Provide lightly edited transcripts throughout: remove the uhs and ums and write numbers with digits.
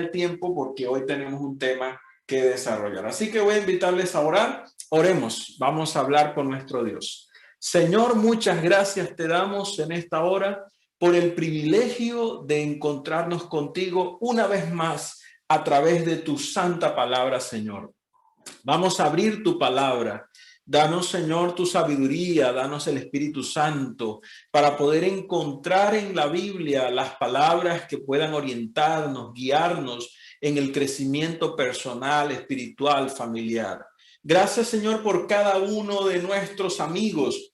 el tiempo porque hoy tenemos un tema que desarrollar. Así que voy a invitarles a orar. Oremos, vamos a hablar con nuestro Dios. Señor, muchas gracias te damos en esta hora por el privilegio de encontrarnos contigo una vez más a través de tu santa palabra, Señor. Vamos a abrir tu palabra. Danos, Señor, tu sabiduría, danos el Espíritu Santo para poder encontrar en la Biblia las palabras que puedan orientarnos, guiarnos en el crecimiento personal, espiritual, familiar. Gracias, Señor, por cada uno de nuestros amigos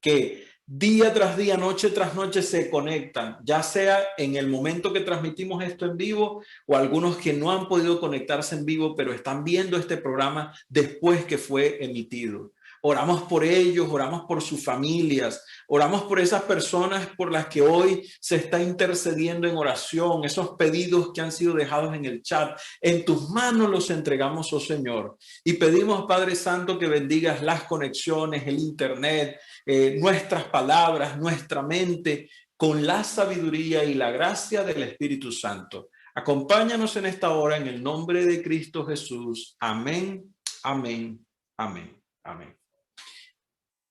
que día tras día, noche tras noche se conectan, ya sea en el momento que transmitimos esto en vivo o algunos que no han podido conectarse en vivo, pero están viendo este programa después que fue emitido. Oramos por ellos, oramos por sus familias, oramos por esas personas por las que hoy se está intercediendo en oración, esos pedidos que han sido dejados en el chat. En tus manos los entregamos, oh Señor, y pedimos, Padre Santo, que bendigas las conexiones, el internet, nuestras palabras, nuestra mente, con la sabiduría y la gracia del Espíritu Santo. Acompáñanos en esta hora en el nombre de Cristo Jesús. Amén, amén, amén, amén.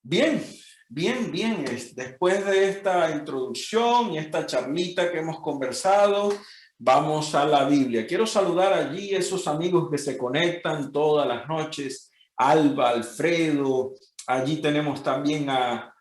Bien, bien. Después de esta introducción y esta charlita que hemos conversado, vamos a la Biblia. Quiero saludar allí a esos amigos que se conectan todas las noches. Alba, Alfredo, allí tenemos también a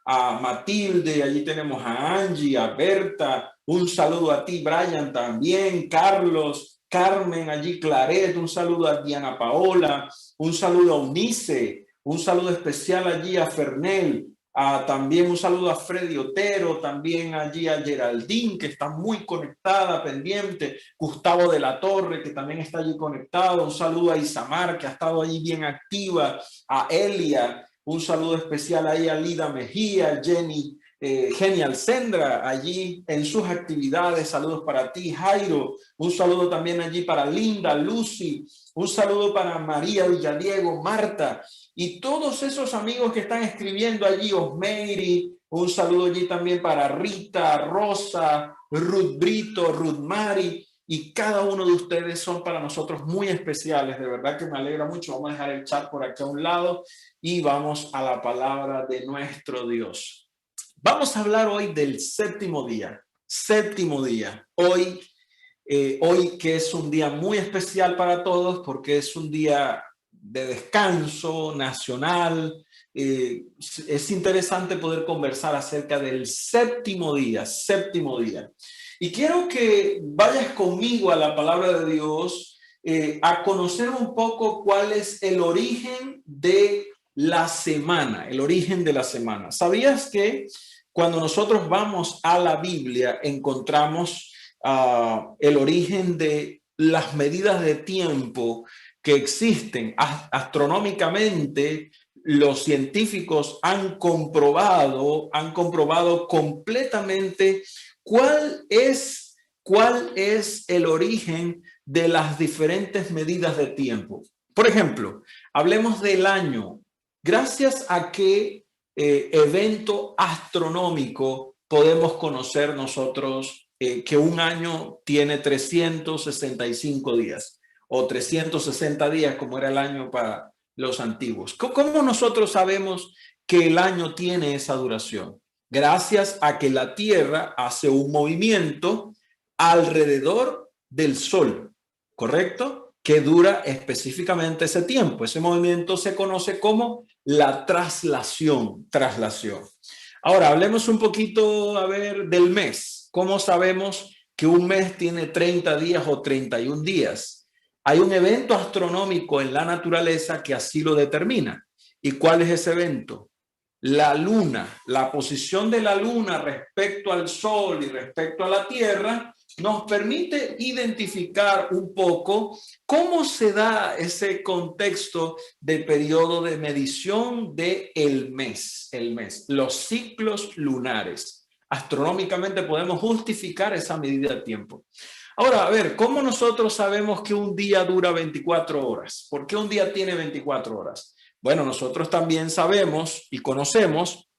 Matilde, allí tenemos a Angie, a Berta. Un saludo a ti, Brian, también, Carlos, Carmen, allí Claret, un saludo a Diana Paola, un saludo a Unice. Un saludo especial allí a Fernel, también un saludo a Freddy Otero, también allí a Geraldine, que está muy conectada, pendiente, Gustavo de la Torre, que también está allí conectado, un saludo a Isamar, que ha estado allí bien activa, a Elia, un saludo especial ahí a Lida Mejía, Jenny, Genial Sendra, allí en sus actividades, saludos para ti, Jairo, un saludo también allí para Linda, Lucy, un saludo para María Villadiego, Marta, y todos esos amigos que están escribiendo allí, Osmeiri, un saludo allí también para Rita, Rosa, Ruth Brito, Ruth Mari, y cada uno de ustedes son para nosotros muy especiales. De verdad que me alegra mucho. Vamos a dejar el chat por aquí a un lado y vamos a la palabra de nuestro Dios. Vamos a hablar hoy del séptimo día. Séptimo día. Hoy que es un día muy especial para todos porque es un día de descanso nacional. Es interesante poder conversar acerca del séptimo día. Y quiero que vayas conmigo a la palabra de Dios a conocer un poco cuál es el origen de la semana, ¿Sabías que cuando nosotros vamos a la Biblia encontramos el origen de las medidas de tiempo que existen astronómicamente? Los científicos han comprobado completamente cuál es el origen de las diferentes medidas de tiempo. Por ejemplo, hablemos del año. Gracias a qué evento astronómico podemos conocer nosotros que un año tiene 365 días o 360 días, como era el año para los antiguos. ¿Cómo nosotros sabemos que el año tiene esa duración? Gracias a que la Tierra hace un movimiento alrededor del Sol, ¿correcto? Que dura específicamente ese tiempo. Ese movimiento se conoce como la traslación. Ahora, hablemos un poquito, del mes. ¿Cómo sabemos que un mes tiene 30 días o 31 días? Hay un evento astronómico en la naturaleza que así lo determina. ¿Y cuál es ese evento? La luna. La posición de la luna respecto al sol y respecto a la Tierra nos permite identificar un poco cómo se da ese contexto de periodo de medición del mes, los ciclos lunares. Astronómicamente podemos justificar esa medida de tiempo. Ahora, ¿cómo nosotros sabemos que un día dura 24 horas? ¿Por qué un día tiene 24 horas? Bueno, nosotros también sabemos y conocemos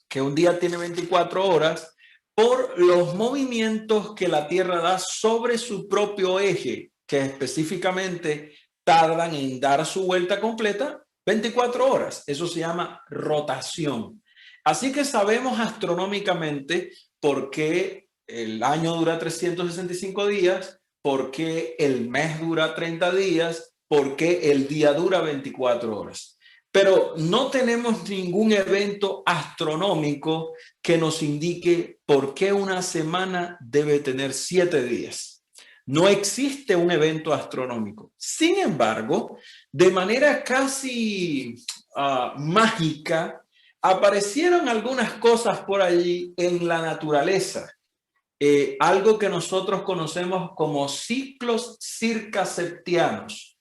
que un día tiene 24 horas por los movimientos que la Tierra da sobre su propio eje. que específicamente tardan en dar su vuelta completa 24 horas. Eso se llama rotación. Así que sabemos astronómicamente por qué el año dura 365 días, por qué el mes dura 30 días, por qué el día dura 24 horas. Pero no tenemos ningún evento astronómico que nos indique por qué una semana debe tener 7 días. No existe un evento astronómico. Sin embargo, de manera casi mágica, aparecieron algunas cosas por allí en la naturaleza. Algo que nosotros conocemos como ciclos circaseptianos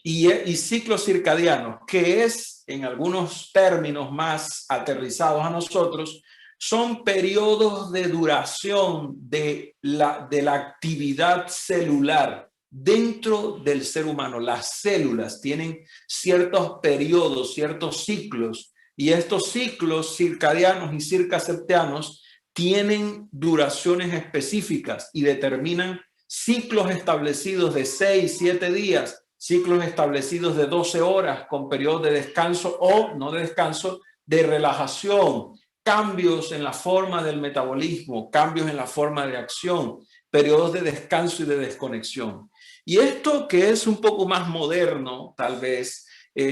y ciclos circadianos, que es, en algunos términos más aterrizados a nosotros, son periodos de duración de la actividad celular dentro del ser humano. Las células tienen ciertos periodos, ciertos ciclos, y estos ciclos circadianos y circaseptianos tienen duraciones específicas y determinan ciclos establecidos de 6, 7 días, ciclos establecidos de 12 horas con periodos de descanso o no de descanso, de relajación, cambios en la forma del metabolismo, cambios en la forma de acción, periodos de descanso y de desconexión. Y esto, que es un poco más moderno, tal vez,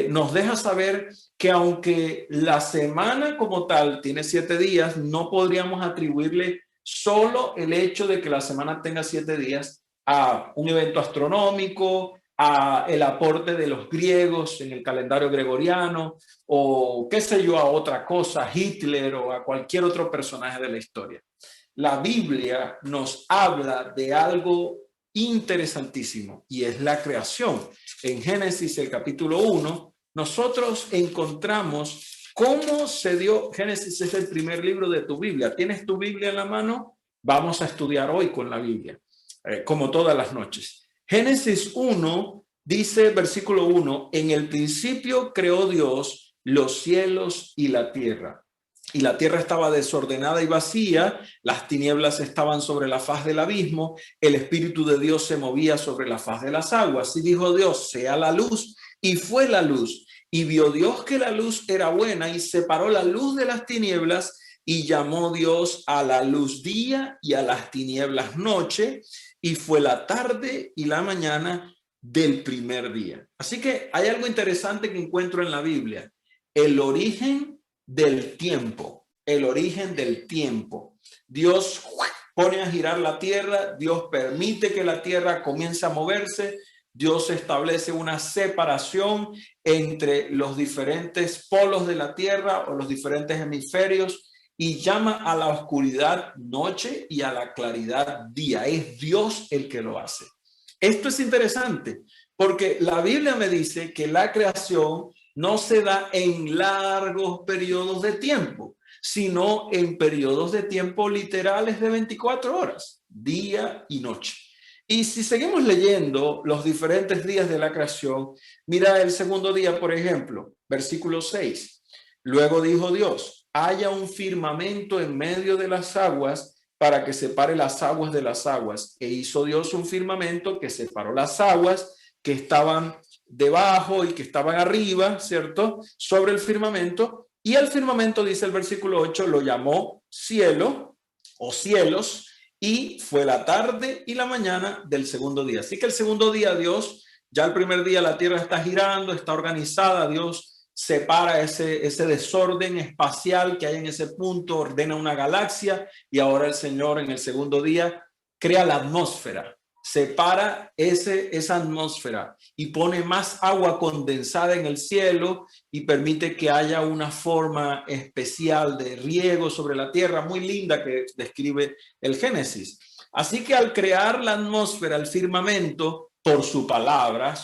nos deja saber que aunque la semana como tal tiene 7 días, no podríamos atribuirle solo el hecho de que la semana tenga 7 días a un evento astronómico, a el aporte de los griegos en el calendario gregoriano, o qué sé yo, a otra cosa, Hitler o a cualquier otro personaje de la historia. La Biblia nos habla de algo interesantísimo, y es la creación. En Génesis, el capítulo 1, nosotros encontramos cómo se dio. Génesis es el primer libro de tu Biblia. ¿Tienes tu Biblia en la mano? Vamos a estudiar hoy con la Biblia, como todas las noches. Génesis 1 dice, versículo 1, en el principio creó Dios los cielos y la tierra. Y la tierra estaba desordenada y vacía, las tinieblas estaban sobre la faz del abismo, el Espíritu de Dios se movía sobre la faz de las aguas. Y dijo Dios, sea la luz, y fue la luz. Y vio Dios que la luz era buena, y separó la luz de las tinieblas, y llamó Dios a la luz día y a las tinieblas noche, y fue la tarde y la mañana del primer día. Así que hay algo interesante que encuentro en la Biblia: el origen del tiempo, el origen del tiempo. Dios pone a girar la tierra, Dios permite que la tierra comience a moverse, Dios establece una separación entre los diferentes polos de la tierra o los diferentes hemisferios y llama a la oscuridad noche y a la claridad día. Es Dios el que lo hace. Esto es interesante porque la Biblia me dice que la creación no se da en largos periodos de tiempo, sino en periodos de tiempo literales de 24 horas, día y noche. Y si seguimos leyendo los diferentes días de la creación, mira el segundo día, por ejemplo, versículo 6. Luego dijo Dios, haya un firmamento en medio de las aguas para que separe las aguas de las aguas. E hizo Dios un firmamento que separó las aguas que estaban debajo y que estaban arriba, ¿cierto? Sobre el firmamento. Y el firmamento, dice el versículo 8, lo llamó cielo o cielos, y fue la tarde y la mañana del segundo día. Así que el segundo día Dios, ya el primer día la tierra está girando, está organizada, Dios separa ese desorden espacial que hay en ese punto, ordena una galaxia, y ahora el Señor en el segundo día crea la atmósfera. Separa esa atmósfera y pone más agua condensada en el cielo y permite que haya una forma especial de riego sobre la tierra, muy linda, que describe el Génesis. Así que al crear la atmósfera, el firmamento, por su palabra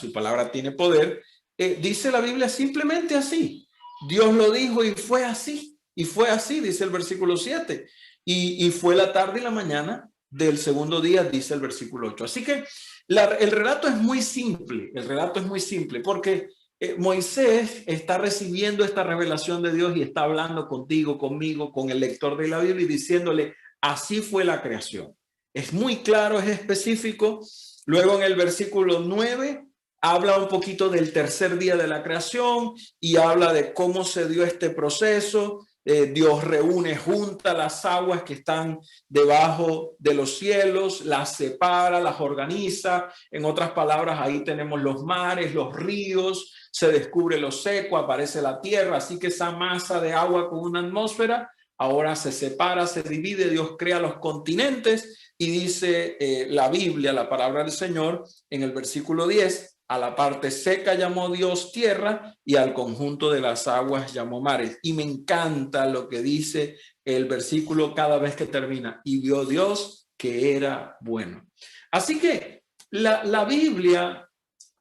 tiene poder, dice la Biblia simplemente así. Dios lo dijo y fue así. Y fue así, dice el versículo 7. Y fue la tarde y la mañana del segundo día, dice el versículo 8. Así que el relato es muy simple, porque Moisés está recibiendo esta revelación de Dios y está hablando contigo, conmigo, con el lector de la Biblia y diciéndole, así fue la creación. Es muy claro, es específico, Luego en el versículo 9 habla un poquito del tercer día de la creación y habla de cómo se dio este proceso. Dios reúne, junta las aguas que están debajo de los cielos, las separa, las organiza. En otras palabras, ahí tenemos los mares, los ríos, se descubre lo seco, aparece la tierra. Así que esa masa de agua con una atmósfera ahora se separa, se divide. Dios crea los continentes y dice la Biblia, la palabra del Señor, en el versículo 10, a la parte seca llamó Dios tierra y al conjunto de las aguas llamó mares. Y me encanta lo que dice el versículo cada vez que termina. Y vio Dios que era bueno. Así que la Biblia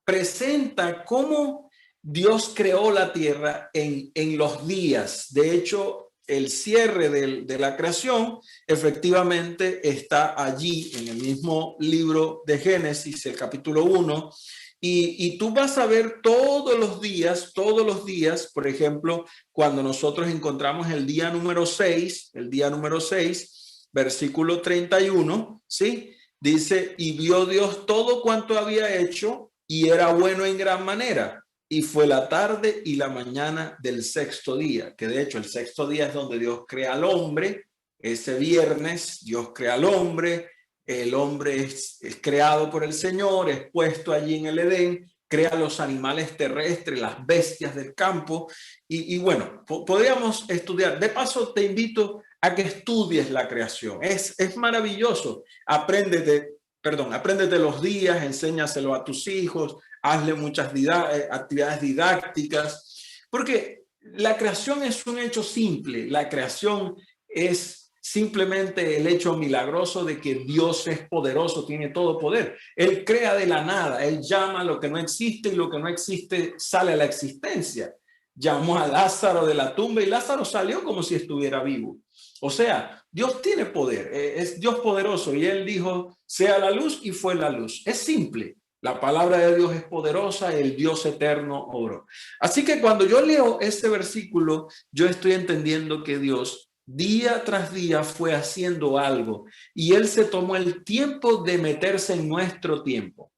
presenta cómo Dios creó la tierra en los días. De hecho, el cierre de la creación efectivamente está allí en el mismo libro de Génesis, el capítulo 1. Y tú vas a ver todos los días, por ejemplo, cuando nosotros encontramos el día número 6, versículo 31, ¿sí? Dice, y vio Dios todo cuanto había hecho y era bueno en gran manera. Y fue la tarde y la mañana del sexto día, que de hecho el sexto día es donde Dios crea al hombre. Ese viernes Dios crea al hombre. El hombre es creado por el Señor, es puesto allí en el Edén, crea los animales terrestres, las bestias del campo. Y bueno, podríamos estudiar. De paso, te invito a que estudies la creación. Es maravilloso. Apréndete los días, enséñaselo a tus hijos, hazle muchas actividades didácticas, porque la creación es un hecho simple. La creación es simplemente el hecho milagroso de que Dios es poderoso, tiene todo poder. Él crea de la nada, Él llama a lo que no existe y lo que no existe sale a la existencia. Llamó a Lázaro de la tumba y Lázaro salió como si estuviera vivo. O sea, Dios tiene poder, es Dios poderoso y Él dijo, sea la luz y fue la luz. Es simple. La palabra de Dios es poderosa, el Dios eterno obró. Así que cuando yo leo este versículo, yo estoy entendiendo que Dios día tras día fue haciendo algo y Él se tomó el tiempo de meterse en nuestro tiempo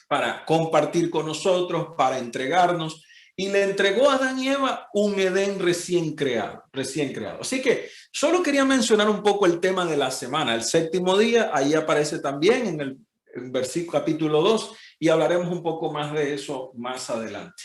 para compartir con nosotros, para entregarnos, y le entregó a Adán y Eva un Edén recién creado. Así que solo quería mencionar un poco el tema de la semana, el séptimo día. Ahí aparece también en el versículo capítulo 2 y hablaremos un poco más de eso más adelante.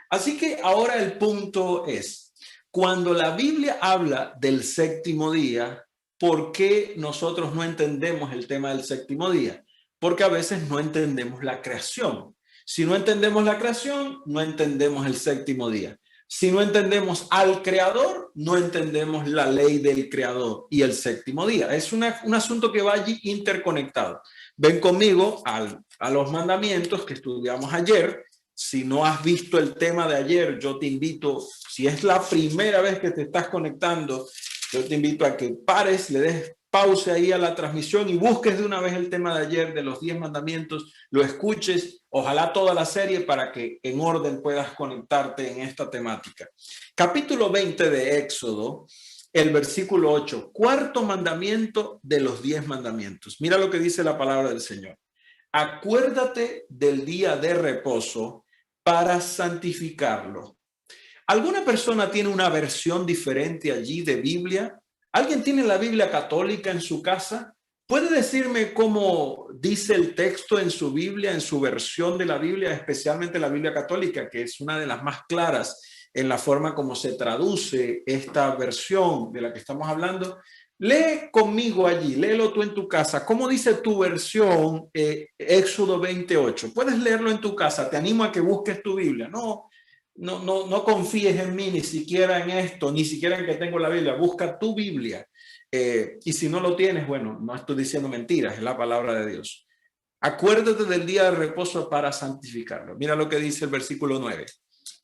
Así que ahora el punto es, cuando la Biblia habla del séptimo día, ¿por qué nosotros no entendemos el tema del séptimo día? Porque a veces no entendemos la creación. Si no entendemos la creación, no entendemos el séptimo día. Si no entendemos al creador, no entendemos la ley del creador y el séptimo día. Es un asunto que va allí interconectado. Ven conmigo a los mandamientos que estudiamos ayer. Si no has visto el tema de ayer, yo te invito, si es la primera vez que te estás conectando, yo te invito a que pares, le des pause ahí a la transmisión y busques de una vez el tema de ayer de los 10 mandamientos, lo escuches, ojalá toda la serie para que en orden puedas conectarte en esta temática. Capítulo 20 de Éxodo, el versículo 8, cuarto mandamiento de los 10 mandamientos. Mira lo que dice la palabra del Señor. Acuérdate del día de reposo para santificarlo. ¿Alguna persona tiene una versión diferente allí de Biblia? ¿Alguien tiene la Biblia católica en su casa? ¿Puede decirme cómo dice el texto en su Biblia, en su versión de la Biblia, especialmente la Biblia católica, que es una de las más claras en la forma como se traduce esta versión de la que estamos hablando? Lee conmigo allí, léelo tú en tu casa. ¿Cómo dice tu versión, Éxodo 28? Puedes leerlo en tu casa. Te animo a que busques tu Biblia. No confíes en mí, ni siquiera en esto, ni siquiera en que tengo la Biblia. Busca tu Biblia. Y si no lo tienes, bueno, no estoy diciendo mentiras, es la palabra de Dios. Acuérdate del día de reposo para santificarlo. Mira lo que dice el versículo 9.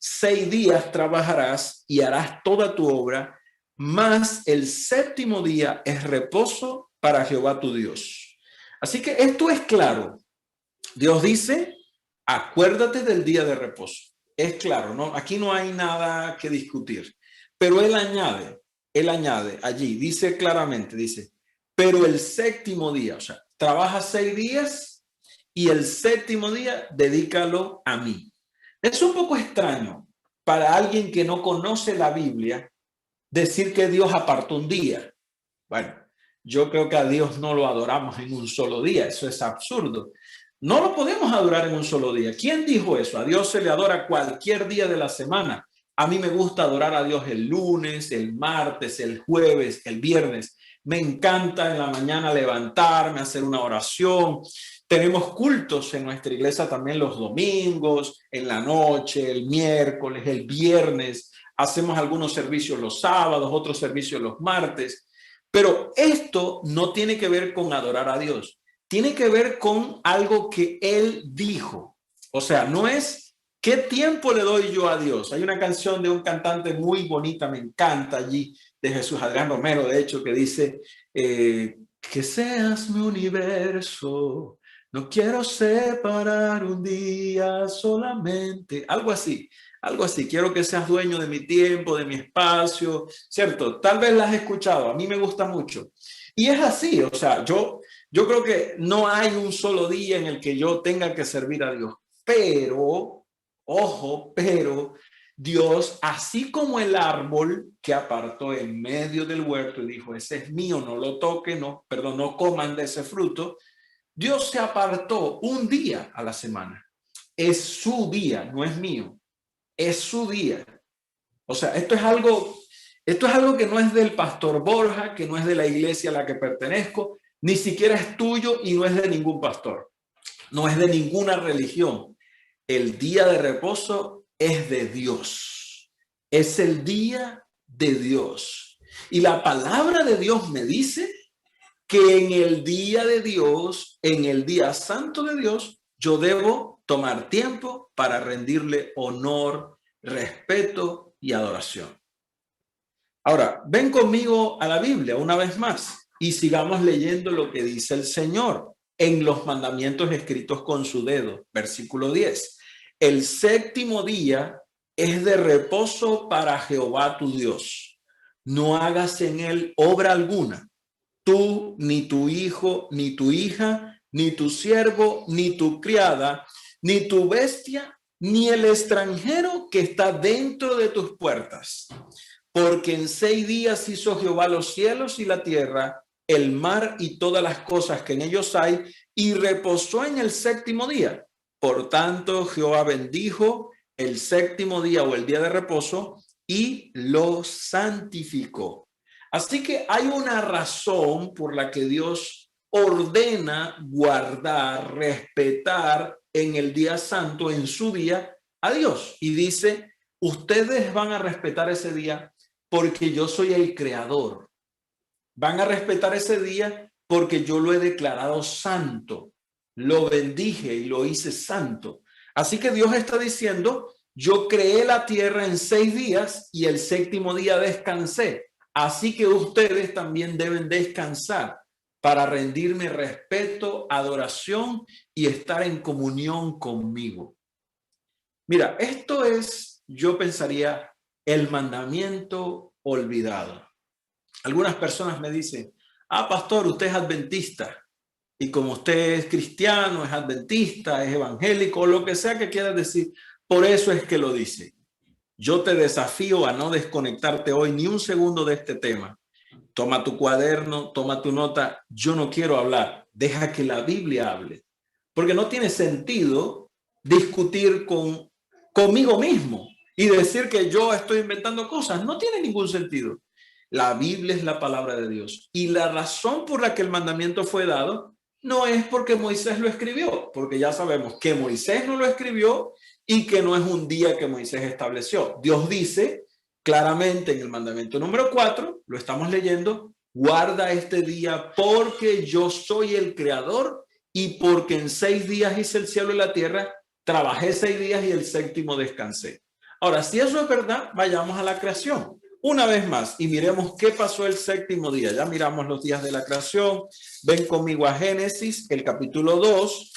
6 días trabajarás y harás toda tu obra, mas el séptimo día es reposo para Jehová tu Dios. Así que esto es claro. Dios dice, acuérdate del día de reposo. Es claro, ¿no? Aquí no hay nada que discutir. Pero él añade allí, dice claramente, dice, pero el séptimo día, o sea, trabaja 6 días y el séptimo día dedícalo a mí. Es un poco extraño para alguien que no conoce la Biblia decir que Dios apartó un día. Bueno, yo creo que a Dios no lo adoramos en un solo día, eso es absurdo. No lo podemos adorar en un solo día. ¿Quién dijo eso? A Dios se le adora cualquier día de la semana. A mí me gusta adorar a Dios el lunes, el martes, el jueves, el viernes. Me encanta en la mañana levantarme, hacer una oración. Tenemos cultos en nuestra iglesia también los domingos, en la noche, el miércoles, el viernes. Hacemos algunos servicios los sábados, otros servicios los martes. Pero esto no tiene que ver con adorar a Dios. Tiene que ver con algo que Él dijo. O sea, no es qué tiempo le doy yo a Dios. Hay una canción de un cantante muy bonita, me encanta allí, de Jesús Adrián Romero, de hecho, que dice, que seas mi universo, no quiero separar un día solamente, algo así. Algo así, quiero que seas dueño de mi tiempo, de mi espacio, ¿cierto? Tal vez la has escuchado, a mí me gusta mucho. Y es así, o sea, yo creo que no hay un solo día en el que yo tenga que servir a Dios, pero, ojo, pero Dios, así como el árbol que apartó en medio del huerto y dijo, ese es mío, no lo toquen, no, perdón, no coman de ese fruto, Dios se apartó un día a la semana. Es su día, no es mío, es su día. O sea, esto es algo que no es del pastor Borja, que no es de la iglesia a la que pertenezco, ni siquiera es tuyo y no es de ningún pastor, no es de ninguna religión. El día de reposo es de Dios, es el día de Dios. Y la palabra de Dios me dice que en el día de Dios, en el día santo de Dios, yo debo tomar tiempo para rendirle honor, respeto y adoración. Ahora, ven conmigo a la Biblia una vez más y sigamos leyendo lo que dice el Señor en los mandamientos escritos con su dedo. Versículo 10. El séptimo día es de reposo para Jehová tu Dios. No hagas en él obra alguna, tú, ni tu hijo, ni tu hija, ni tu siervo, ni tu criada, ni tu bestia, ni el extranjero que está dentro de tus puertas. Porque en 6 días hizo Jehová los cielos y la tierra, el mar y todas las cosas que en ellos hay, y reposó en el séptimo día. Por tanto, Jehová bendijo el séptimo día o el día de reposo y lo santificó. Así que hay una razón por la que Dios ordena guardar, respetar en el día santo, en su día, a Dios. Y dice, ustedes van a respetar ese día porque yo soy el creador. Van a respetar ese día porque yo lo he declarado santo. Lo bendije y lo hice santo. Así que Dios está diciendo, yo creé la tierra en 6 días y el séptimo día descansé. Así que ustedes también deben descansar para rendirme respeto, adoración y estar en comunión conmigo. Mira, esto es, yo pensaría, el mandamiento olvidado. Algunas personas me dicen, pastor, usted es adventista. Y como usted es cristiano, es adventista, es evangélico, lo que sea que quiera decir, por eso es que lo dice. Yo te desafío a no desconectarte hoy ni un segundo de este tema. Toma tu cuaderno, toma tu nota. Yo no quiero hablar. Deja que la Biblia hable. Porque no tiene sentido discutir conmigo mismo y decir que yo estoy inventando cosas. No tiene ningún sentido. La Biblia es la palabra de Dios. Y la razón por la que el mandamiento fue dado no es porque Moisés lo escribió, porque ya sabemos que Moisés no lo escribió y que no es un día que Moisés estableció. Dios dice claramente en el mandamiento número 4, lo estamos leyendo, guarda este día porque yo soy el creador y porque en 6 días hice el cielo y la tierra, trabajé 6 días y el séptimo descansé. Ahora, si eso es verdad, vayamos a la creación. Una vez más y miremos qué pasó el séptimo día. Ya miramos los días de la creación. Ven conmigo a Génesis, el capítulo 2,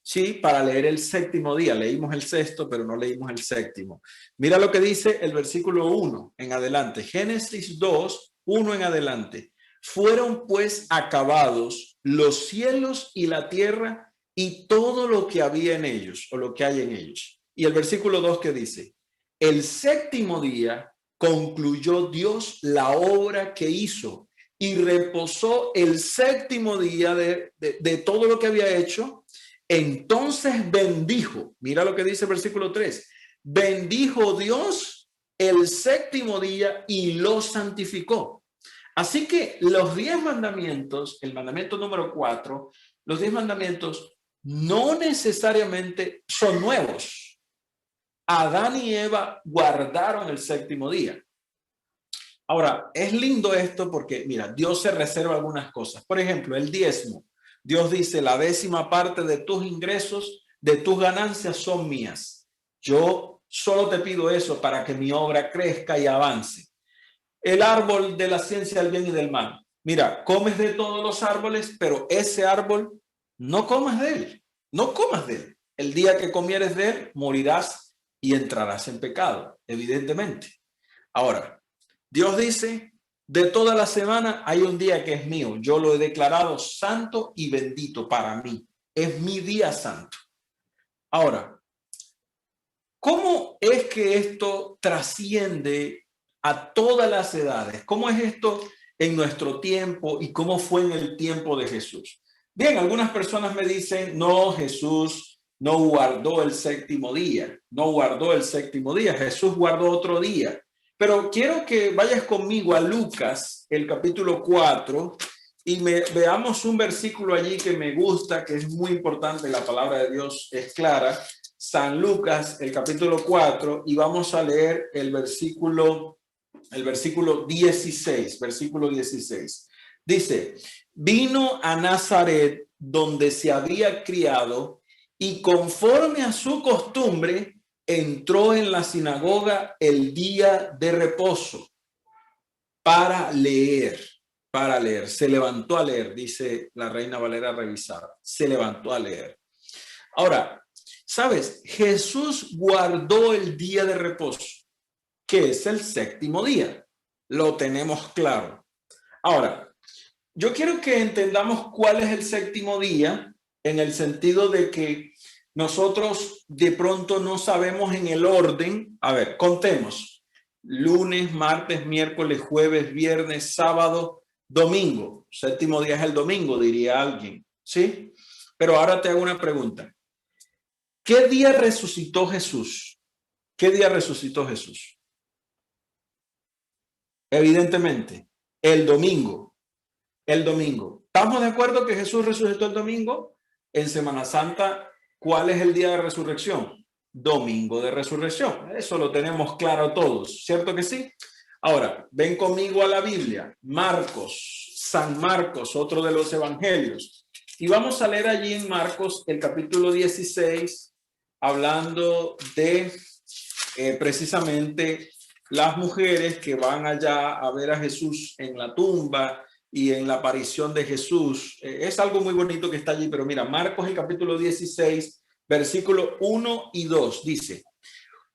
¿sí? Para leer el séptimo día. Leímos el sexto, pero no leímos el séptimo. Mira lo que dice el versículo 1 en adelante. Génesis 2, 1 en adelante. Fueron pues acabados los cielos y la tierra y todo lo que había en ellos o lo que hay en ellos. Y el versículo 2 que dice, el séptimo día concluyó Dios la obra que hizo y reposó el séptimo día de todo lo que había hecho. Entonces bendijo, mira lo que dice el versículo 3, bendijo Dios el séptimo día y lo santificó. Así que los 10 mandamientos, el mandamiento número 4, los 10 mandamientos no necesariamente son nuevos. Adán y Eva guardaron el séptimo día. Ahora, es lindo esto porque, mira, Dios se reserva algunas cosas. Por ejemplo, el diezmo. Dios dice, la 10ª parte de tus ingresos, de tus ganancias son mías. Yo solo te pido eso para que mi obra crezca y avance. El árbol de la ciencia del bien y del mal. Mira, comes de todos los árboles, pero ese árbol no comas de él. No comas de él. El día que comieres de él, morirás y entrarás en pecado, evidentemente. Ahora, Dios dice, de toda la semana hay un día que es mío. Yo lo he declarado santo y bendito para mí. Es mi día santo. Ahora, ¿cómo es que esto trasciende a todas las edades? ¿Cómo es esto en nuestro tiempo y cómo fue en el tiempo de Jesús? Bien, algunas personas me dicen, no, Jesús no guardó el séptimo día, no guardó el séptimo día, Jesús guardó otro día. Pero quiero que vayas conmigo a Lucas, el capítulo 4, y veamos un versículo allí que me gusta, que es muy importante, la palabra de Dios es clara. San Lucas, el capítulo 4, y vamos a leer el versículo 16, versículo 16. Dice, vino a Nazaret, donde se había criado, y conforme a su costumbre, entró en la sinagoga el día de reposo para leer. Se levantó a leer, dice la Reina Valera revisada, se levantó a leer. Ahora, ¿sabes? Jesús guardó el día de reposo, que es el séptimo día. Lo tenemos claro. Ahora, yo quiero que entendamos cuál es el séptimo día en el sentido de que nosotros de pronto no sabemos en el orden. A ver, contemos. Lunes, martes, miércoles, jueves, viernes, sábado, domingo. Séptimo día es el domingo, diría alguien. ¿Sí? Pero ahora te hago una pregunta. ¿Qué día resucitó Jesús? ¿Qué día resucitó Jesús? Evidentemente, el domingo. El domingo. ¿Estamos de acuerdo que Jesús resucitó el domingo? En Semana Santa, ¿cuál es el día de resurrección? Domingo de resurrección. Eso lo tenemos claro todos, ¿cierto que sí? Ahora, ven conmigo a la Biblia. Marcos, San Marcos, otro de los evangelios. Y vamos a leer allí en Marcos el capítulo 16, hablando de precisamente las mujeres que van allá a ver a Jesús en la tumba y en la aparición de Jesús. Es algo muy bonito que está allí, pero mira, Marcos el capítulo 16, versículo 1 y 2 dice,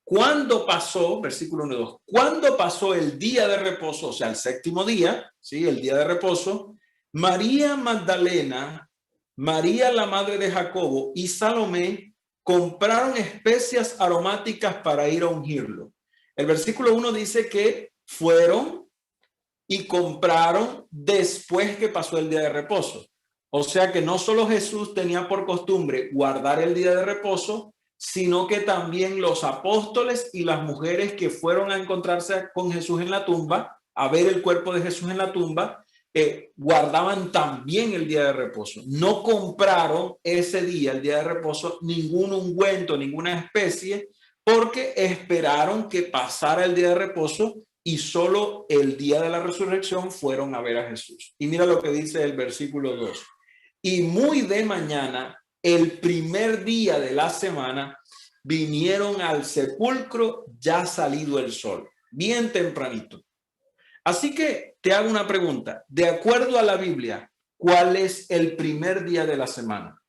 ¿cuándo pasó, versículo 1 y 2, cuándo pasó el día de reposo, o sea, el séptimo día, ¿sí? El día de reposo, María Magdalena, María la madre de Jacobo y Salomé compraron especias aromáticas para ir a ungirlo. El versículo 1 dice que fueron y compraron después que pasó el día de reposo. O sea que no solo Jesús tenía por costumbre guardar el día de reposo, sino que también los apóstoles y las mujeres que fueron a encontrarse con Jesús en la tumba, a ver el cuerpo de Jesús en la tumba, guardaban también el día de reposo. No compraron ese día, el día de reposo, ningún ungüento, ninguna especie, porque esperaron que pasara el día de reposo y solo el día de la resurrección fueron a ver a Jesús. Y mira lo que dice el versículo 2. Y muy de mañana, el primer día de la semana, vinieron al sepulcro ya salido el sol, bien tempranito. Así que te hago una pregunta. De acuerdo a la Biblia, ¿cuál es el primer día de la semana?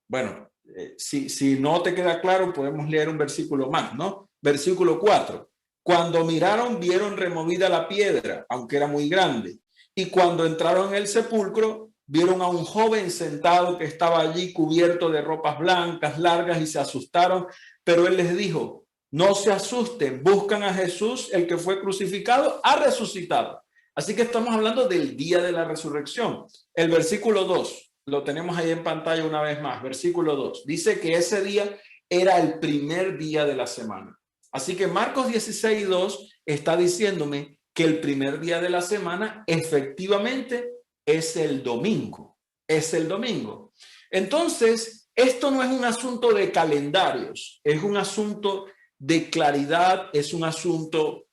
Bueno, si no te queda claro, podemos leer un versículo más, ¿no? Versículo 4. Cuando miraron, vieron removida la piedra, aunque era muy grande. Y cuando entraron en el sepulcro, vieron a un joven sentado que estaba allí cubierto de ropas blancas, largas, y se asustaron, pero él les dijo, no se asusten, buscan a Jesús, el que fue crucificado, ha resucitado. Así que estamos hablando del día de la resurrección. El versículo 2, lo tenemos ahí en pantalla una vez más, versículo 2, dice que ese día era el primer día de la semana. Así que Marcos 16:2 está diciéndome que el primer día de la semana efectivamente es el domingo. Es el domingo. Entonces, esto no es un asunto de calendarios, es un asunto de claridad, es un asunto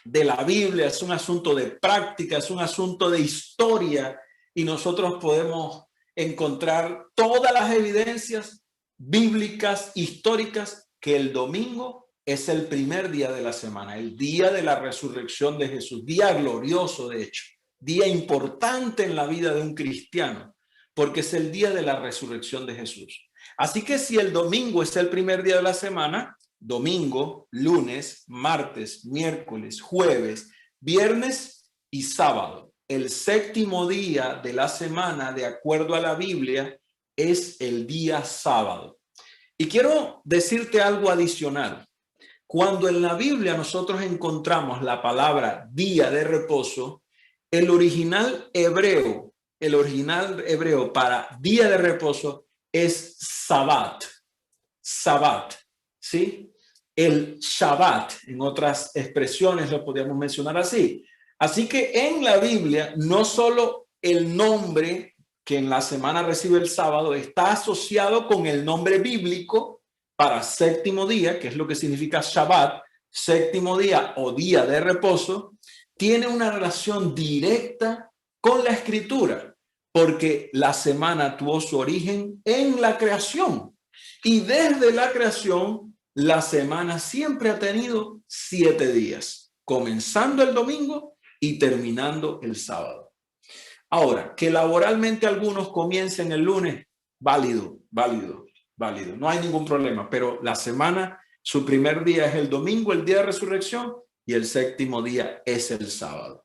de la Biblia, es un asunto de práctica, es un asunto de historia, y nosotros podemos encontrar todas las evidencias bíblicas, históricas, que el domingo es el primer día de la semana, el día de la resurrección de Jesús, día glorioso, de hecho, día importante en la vida de un cristiano, porque es el día de la resurrección de Jesús. Así que si el domingo es el primer día de la semana, domingo, lunes, martes, miércoles, jueves, viernes y sábado, el séptimo día de la semana, de acuerdo a la Biblia, es el día sábado. Y quiero decirte algo adicional. Cuando en la Biblia nosotros encontramos la palabra día de reposo, el original hebreo para día de reposo es Sabbat. Sabbat, ¿sí? El Shabbat, en otras expresiones lo podríamos mencionar así. Así que en la Biblia no solo el nombre que en la semana recibe el sábado está asociado con el nombre bíblico para séptimo día, que es lo que significa Shabbat, séptimo día o día de reposo, tiene una relación directa con la Escritura, porque la semana tuvo su origen en la creación. Y desde la creación, la semana siempre ha tenido 7 días, comenzando el domingo y terminando el sábado. Ahora, que laboralmente algunos comiencen el lunes, válido. No hay ningún problema, pero la semana, su primer día es el domingo, el día de resurrección, y el séptimo día es el sábado.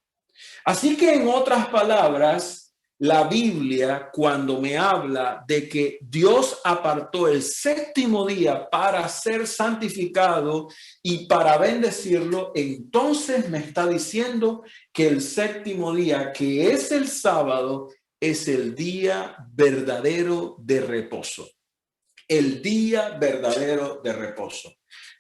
Así que, en otras palabras, la Biblia, cuando me habla de que Dios apartó el séptimo día para ser santificado y para bendecirlo, entonces me está diciendo que el séptimo día, que es el sábado, es el día verdadero de reposo. El día verdadero de reposo.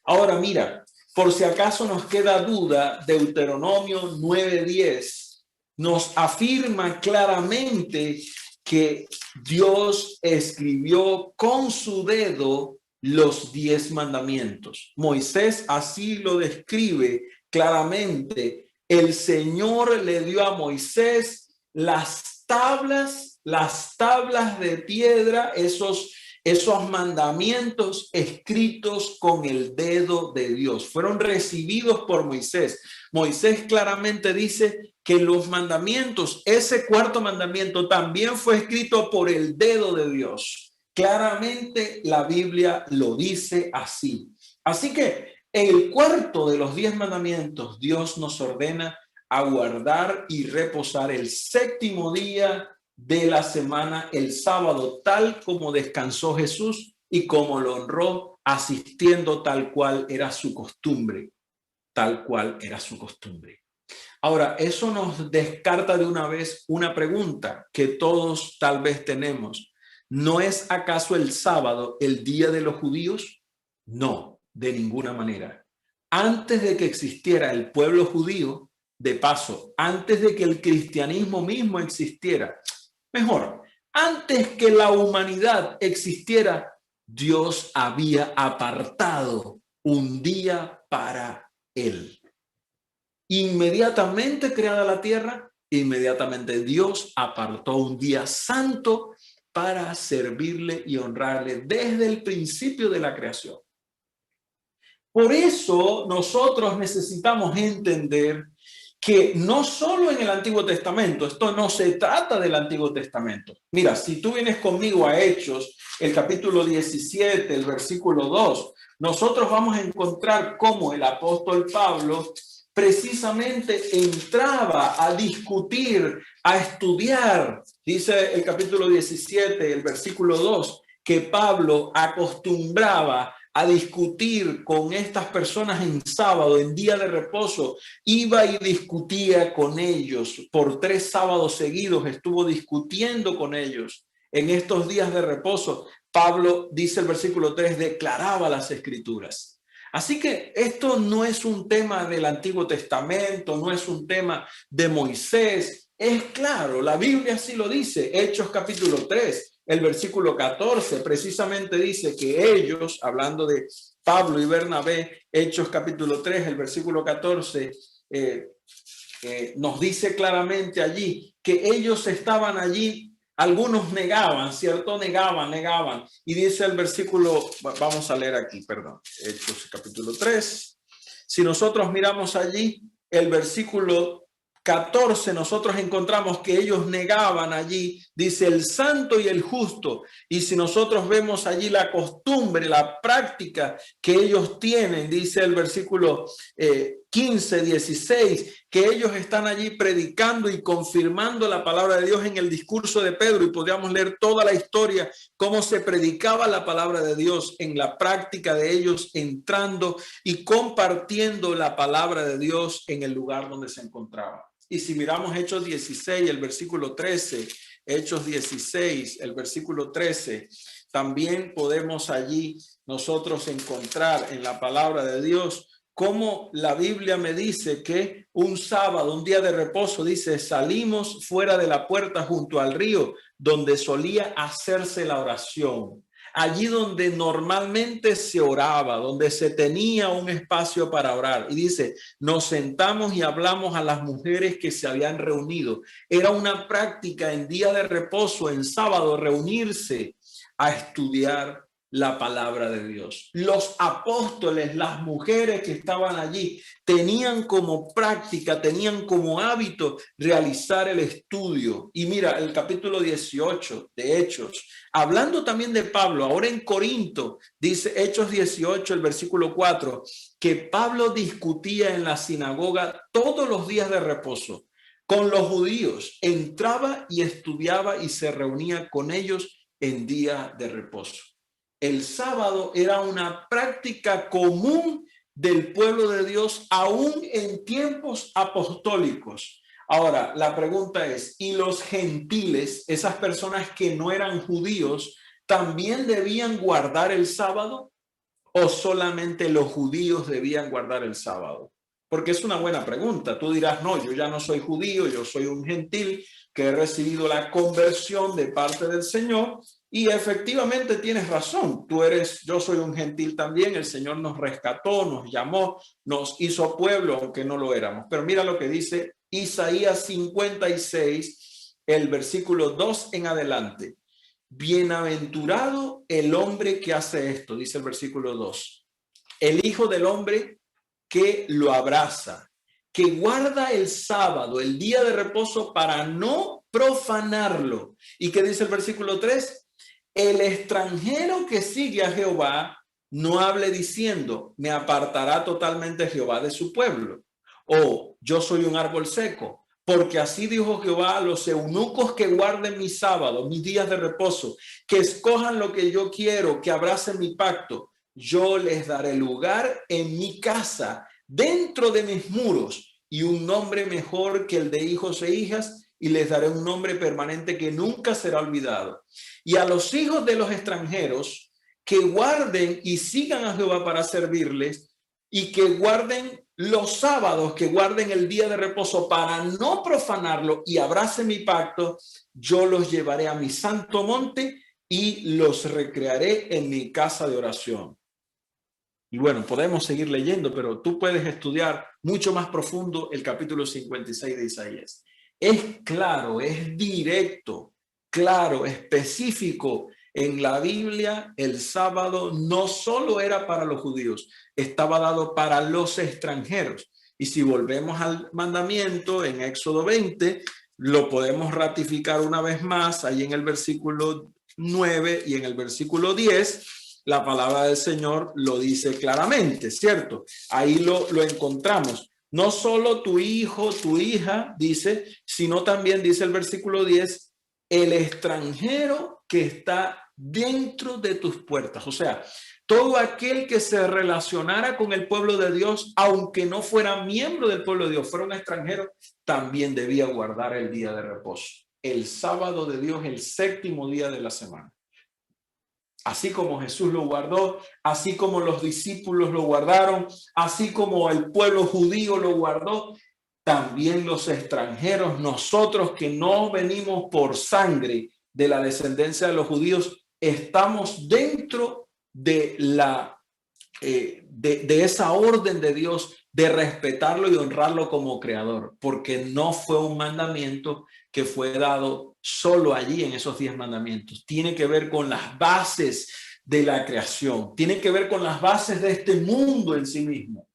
Ahora mira, por si acaso nos queda duda, Deuteronomio 9:10 nos afirma claramente que Dios escribió con su dedo los 10 mandamientos. Moisés así lo describe claramente. El Señor le dio a Moisés las tablas de piedra, esos mandamientos escritos con el dedo de Dios. Fueron recibidos por Moisés. Moisés claramente dice que los mandamientos, ese cuarto mandamiento también fue escrito por el dedo de Dios. Claramente la Biblia lo dice así. Así que en el cuarto de los 10 mandamientos, Dios nos ordena a guardar y reposar el séptimo día de la semana, el sábado, tal como descansó Jesús y como lo honró, asistiendo tal cual era su costumbre. Ahora, eso nos descarta de una vez una pregunta que todos tal vez tenemos. ¿No es acaso el sábado el día de los judíos? No, de ninguna manera. Antes de que existiera el pueblo judío, de paso, antes de que el cristianismo mismo existiera, mejor, antes que la humanidad existiera, Dios había apartado un día para él. Inmediatamente creada la tierra, inmediatamente Dios apartó un día santo para servirle y honrarle desde el principio de la creación. Por eso nosotros necesitamos entender que no solo en el Antiguo Testamento, esto no se trata del Antiguo Testamento. Mira, si tú vienes conmigo a Hechos, el capítulo 17, el versículo 2, nosotros vamos a encontrar cómo el apóstol Pablo precisamente entraba a discutir, a estudiar. Dice el capítulo 17, el versículo 2, que Pablo acostumbraba a discutir con estas personas en sábado, en día de reposo. Iba y discutía con ellos. Por 3 sábados seguidos estuvo discutiendo con ellos. En estos días de reposo, Pablo, dice el versículo 3, declaraba las escrituras. Así que esto no es un tema del Antiguo Testamento, no es un tema de Moisés. Es claro, la Biblia sí lo dice. Hechos capítulo 3, el versículo 14, precisamente dice que ellos, hablando de Pablo y Bernabé, Hechos capítulo 3, el versículo 14, nos dice claramente allí que ellos estaban allí. Algunos negaban, ¿cierto? Negaban. Y dice el versículo, vamos a leer aquí, perdón, Hechos capítulo 3. Si nosotros miramos allí el versículo 14, nosotros encontramos que ellos negaban allí, dice el santo y el justo. Y si nosotros vemos allí la costumbre, la práctica que ellos tienen, dice el versículo 15, 16, que ellos están allí predicando y confirmando la palabra de Dios en el discurso de Pedro, y podríamos leer toda la historia, cómo se predicaba la palabra de Dios en la práctica de ellos, entrando y compartiendo la palabra de Dios en el lugar donde se encontraban. Y si miramos Hechos 16, el versículo 13, Hechos 16, el versículo 13, también podemos allí nosotros encontrar en la palabra de Dios como la Biblia me dice que un sábado, un día de reposo, dice, salimos fuera de la puerta junto al río donde solía hacerse la oración. Allí donde normalmente se oraba, donde se tenía un espacio para orar. Y dice, nos sentamos y hablamos a las mujeres que se habían reunido. Era una práctica en día de reposo, en sábado, reunirse a estudiar la palabra de Dios. Los apóstoles, las mujeres que estaban allí, tenían como práctica, tenían como hábito realizar el estudio. Y mira, el capítulo 18 de Hechos, hablando también de Pablo, ahora en Corinto, dice Hechos 18, el versículo 4, que Pablo discutía en la sinagoga todos los días de reposo con los judíos, entraba y estudiaba y se reunía con ellos en día de reposo. El sábado era una práctica común del pueblo de Dios, aún en tiempos apostólicos. Ahora, la pregunta es, ¿y los gentiles, esas personas que no eran judíos, también debían guardar el sábado? ¿O solamente los judíos debían guardar el sábado? Porque es una buena pregunta. Tú dirás, no, yo ya no soy judío, yo soy un gentil que he recibido la conversión de parte del Señor. Y efectivamente tienes razón, yo soy un gentil también, el Señor nos rescató, nos llamó, nos hizo pueblo, aunque no lo éramos. Pero mira lo que dice Isaías 56, el versículo 2 en adelante. Bienaventurado el hombre que hace esto, dice el versículo 2. El hijo del hombre que lo abraza, que guarda el sábado, el día de reposo, para no profanarlo. ¿Y qué dice el versículo 3? El extranjero que sigue a Jehová no hable diciendo, me apartará totalmente Jehová de su pueblo. O yo soy un árbol seco, porque así dijo Jehová a los eunucos que guarden mi sábado, mis días de reposo, que escojan lo que yo quiero, que abracen mi pacto. Yo les daré lugar en mi casa, dentro de mis muros, y un nombre mejor que el de hijos e hijas, y les daré un nombre permanente que nunca será olvidado. Y a los hijos de los extranjeros que guarden y sigan a Jehová para servirles, y que guarden los sábados, que guarden el día de reposo para no profanarlo y abracen mi pacto, yo los llevaré a mi santo monte y los recrearé en mi casa de oración. Y bueno, podemos seguir leyendo, pero tú puedes estudiar mucho más profundo el capítulo 56 de Isaías. Es claro, es directo, claro, específico. En la Biblia, el sábado no solo era para los judíos, estaba dado para los extranjeros. Y si volvemos al mandamiento en Éxodo 20, lo podemos ratificar una vez más ahí en el versículo 9 y en el versículo 10. La palabra del Señor lo dice claramente, ¿cierto? Ahí lo encontramos. No solo tu hijo, tu hija, dice, sino también, dice el versículo 10, el extranjero que está dentro de tus puertas. O sea, todo aquel que se relacionara con el pueblo de Dios, aunque no fuera miembro del pueblo de Dios, fuera un extranjero, también debía guardar el día de reposo. El sábado de Dios, el séptimo día de la semana. Así como Jesús lo guardó, así como los discípulos lo guardaron, así como el pueblo judío lo guardó, también los extranjeros, nosotros que no venimos por sangre de la descendencia de los judíos, estamos dentro de de esa orden de Dios de respetarlo y honrarlo como creador, porque no fue un mandamiento que fue dado solo allí en esos 10 mandamientos. Tiene que ver con las bases de la creación, tiene que ver con las bases de este mundo en sí mismo.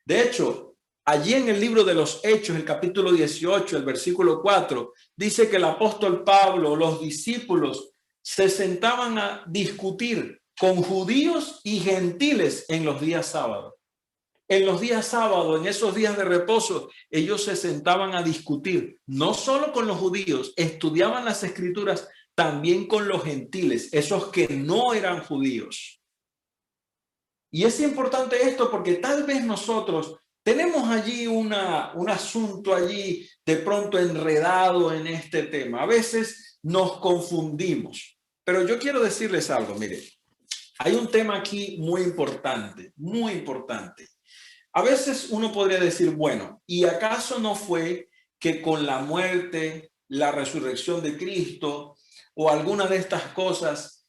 De hecho, allí en el libro de los Hechos, el capítulo 18, el versículo 4, dice que el apóstol Pablo, los discípulos, se sentaban a discutir con judíos y gentiles en los días sábados. En los días sábados, en esos días de reposo, ellos se sentaban a discutir, no solo con los judíos, estudiaban las escrituras también con los gentiles, esos que no eran judíos. Y es importante esto porque tal vez nosotros tenemos allí un asunto allí de pronto enredado en este tema. A veces nos confundimos, pero yo quiero decirles algo, mire. Hay un tema aquí muy importante, muy importante. A veces uno podría decir, bueno, ¿y acaso no fue que con la muerte, la resurrección de Cristo o alguna de estas cosas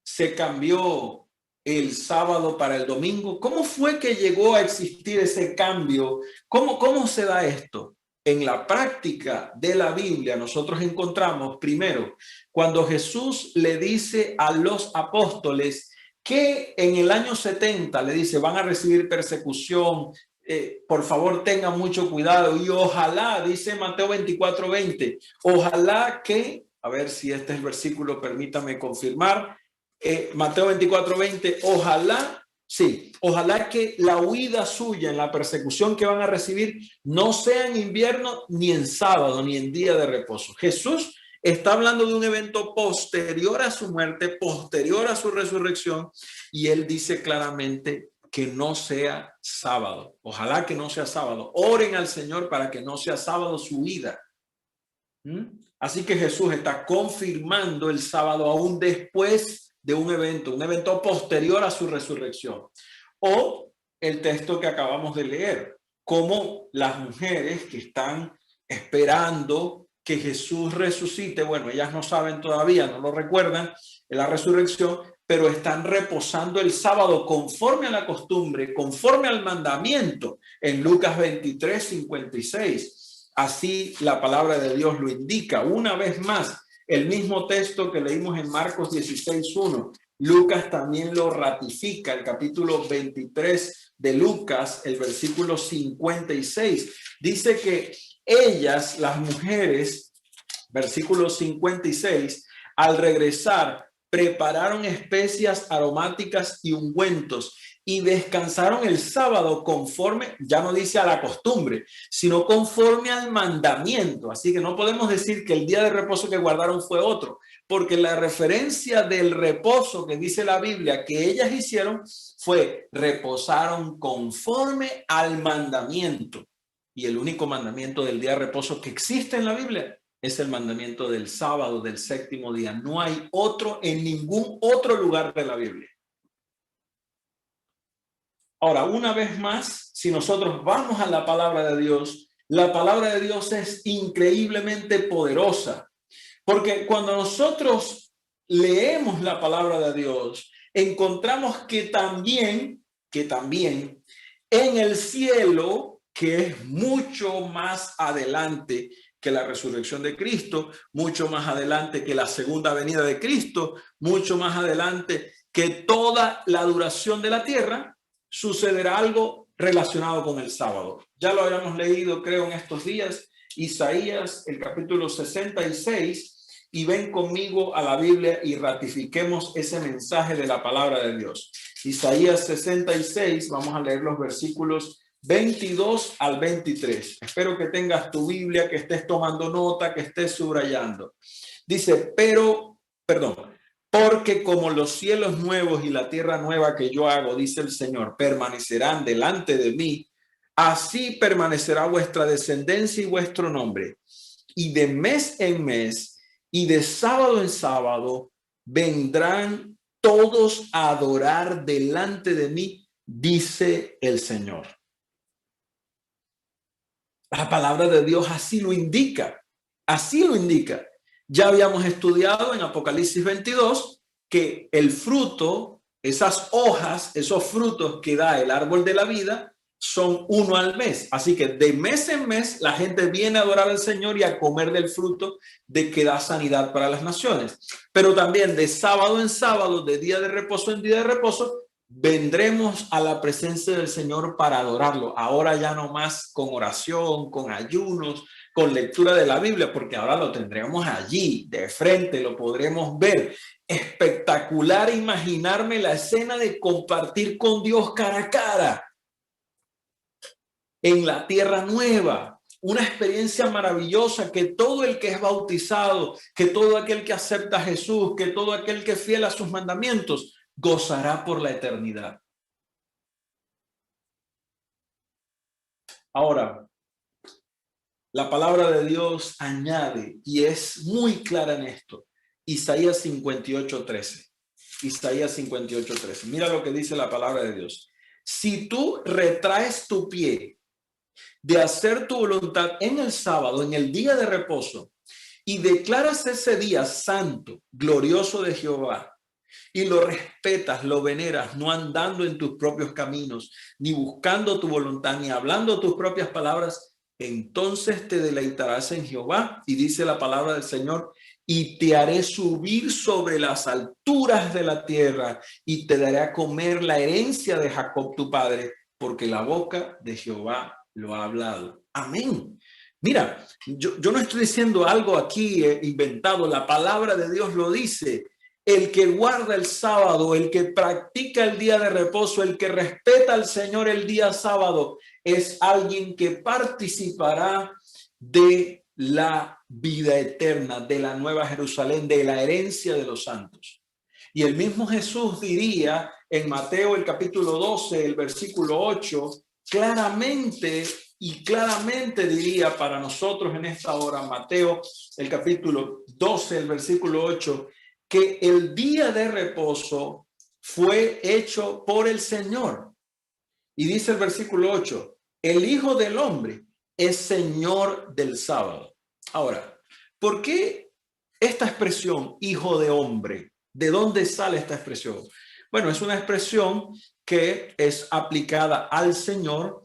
se cambió el sábado para el domingo? ¿Cómo fue que llegó a existir ese cambio? ¿Cómo se da esto? En la práctica de la Biblia nosotros encontramos primero cuando Jesús le dice a los apóstoles que en el año 70 le dice van a recibir persecución, por favor tengan mucho cuidado y ojalá, dice Mateo 24:20, ojalá que, a ver si este es el versículo, permítame confirmar, Mateo 24:20, ojalá, sí, ojalá que la huida suya en la persecución que van a recibir no sea en invierno, ni en sábado, ni en día de reposo. Jesús está hablando de un evento posterior a su muerte, posterior a su resurrección, y él dice claramente que no sea sábado. Ojalá que no sea sábado. Oren al Señor para que no sea sábado su huida. Así que Jesús está confirmando el sábado aún después de un evento posterior a su resurrección. O el texto que acabamos de leer, como las mujeres que están esperando que Jesús resucite, bueno, ellas no saben todavía, no lo recuerdan, en la resurrección, pero están reposando el sábado conforme a la costumbre, conforme al mandamiento, en Lucas 23:56. Así la palabra de Dios lo indica. Una vez más, el mismo texto que leímos en Marcos 16:1, Lucas también lo ratifica, el capítulo 23 de Lucas, el versículo 56. Dice que ellas, las mujeres, versículo 56, al regresar, prepararon especias aromáticas y ungüentos y descansaron el sábado conforme, ya no dice a la costumbre, sino conforme al mandamiento. Así que no podemos decir que el día de reposo que guardaron fue otro, porque la referencia del reposo que dice la Biblia que ellas hicieron fue reposaron conforme al mandamiento. Y el único mandamiento del día de reposo que existe en la Biblia es el mandamiento del sábado, del séptimo día. No hay otro en ningún otro lugar de la Biblia. Ahora, una vez más, si nosotros vamos a la palabra de Dios, la palabra de Dios es increíblemente poderosa. Porque cuando nosotros leemos la palabra de Dios, encontramos que también en el cielo, que es mucho más adelante que la resurrección de Cristo, mucho más adelante que la segunda venida de Cristo, mucho más adelante que toda la duración de la tierra, sucederá algo relacionado con el sábado. Ya lo habíamos leído, creo, en estos días, Isaías, el capítulo 66, y ven conmigo a la Biblia y ratifiquemos ese mensaje de la palabra de Dios. Isaías 66, vamos a leer los versículos 22 al 23. Espero que tengas tu Biblia, que estés tomando nota, que estés subrayando. Dice, porque como los cielos nuevos y la tierra nueva que yo hago, dice el Señor, permanecerán delante de mí, así permanecerá vuestra descendencia y vuestro nombre. Y de mes en mes y de sábado en sábado vendrán todos a adorar delante de mí, dice el Señor. La palabra de Dios así lo indica, así lo indica. Ya habíamos estudiado en Apocalipsis 22 que el fruto, esas hojas, esos frutos que da el árbol de la vida son uno al mes. Así que de mes en mes la gente viene a adorar al Señor y a comer del fruto de que da sanidad para las naciones. Pero también de sábado en sábado, de día de reposo en día de reposo, vendremos a la presencia del Señor para adorarlo. Ahora ya no más con oración, con ayunos, con lectura de la Biblia, porque ahora lo tendremos allí, de frente, lo podremos ver. Espectacular imaginarme la escena de compartir con Dios cara a cara en la tierra nueva. Una experiencia maravillosa que todo el que es bautizado, que todo aquel que acepta a Jesús, que todo aquel que es fiel a sus mandamientos, gozará por la eternidad. Ahora, la palabra de Dios añade, y es muy clara en esto, Isaías 58:13. Isaías 58:13. Mira lo que dice la palabra de Dios. Si tú retraes tu pie de hacer tu voluntad en el sábado, en el día de reposo, y declaras ese día santo, glorioso de Jehová, y lo respetas, lo veneras, no andando en tus propios caminos, ni buscando tu voluntad, ni hablando tus propias palabras, entonces te deleitarás en Jehová, y dice la palabra del Señor, y te haré subir sobre las alturas de la tierra, y te daré a comer la herencia de Jacob tu padre, porque la boca de Jehová lo ha hablado. Amén. Mira, yo no estoy diciendo algo aquí inventado, la palabra de Dios lo dice. El que guarda el sábado, el que practica el día de reposo, el que respeta al Señor el día sábado, es alguien que participará de la vida eterna, de la nueva Jerusalén, de la herencia de los santos. Y el mismo Jesús diría en Mateo el capítulo 12, el versículo 8, claramente diría para nosotros en esta hora, Mateo el capítulo 12, el versículo 8, que el día de reposo fue hecho por el Señor. Y dice el versículo 8, el Hijo del Hombre es Señor del sábado. Ahora, ¿por qué esta expresión, Hijo de Hombre? ¿De dónde sale esta expresión? Bueno, es una expresión que es aplicada al Señor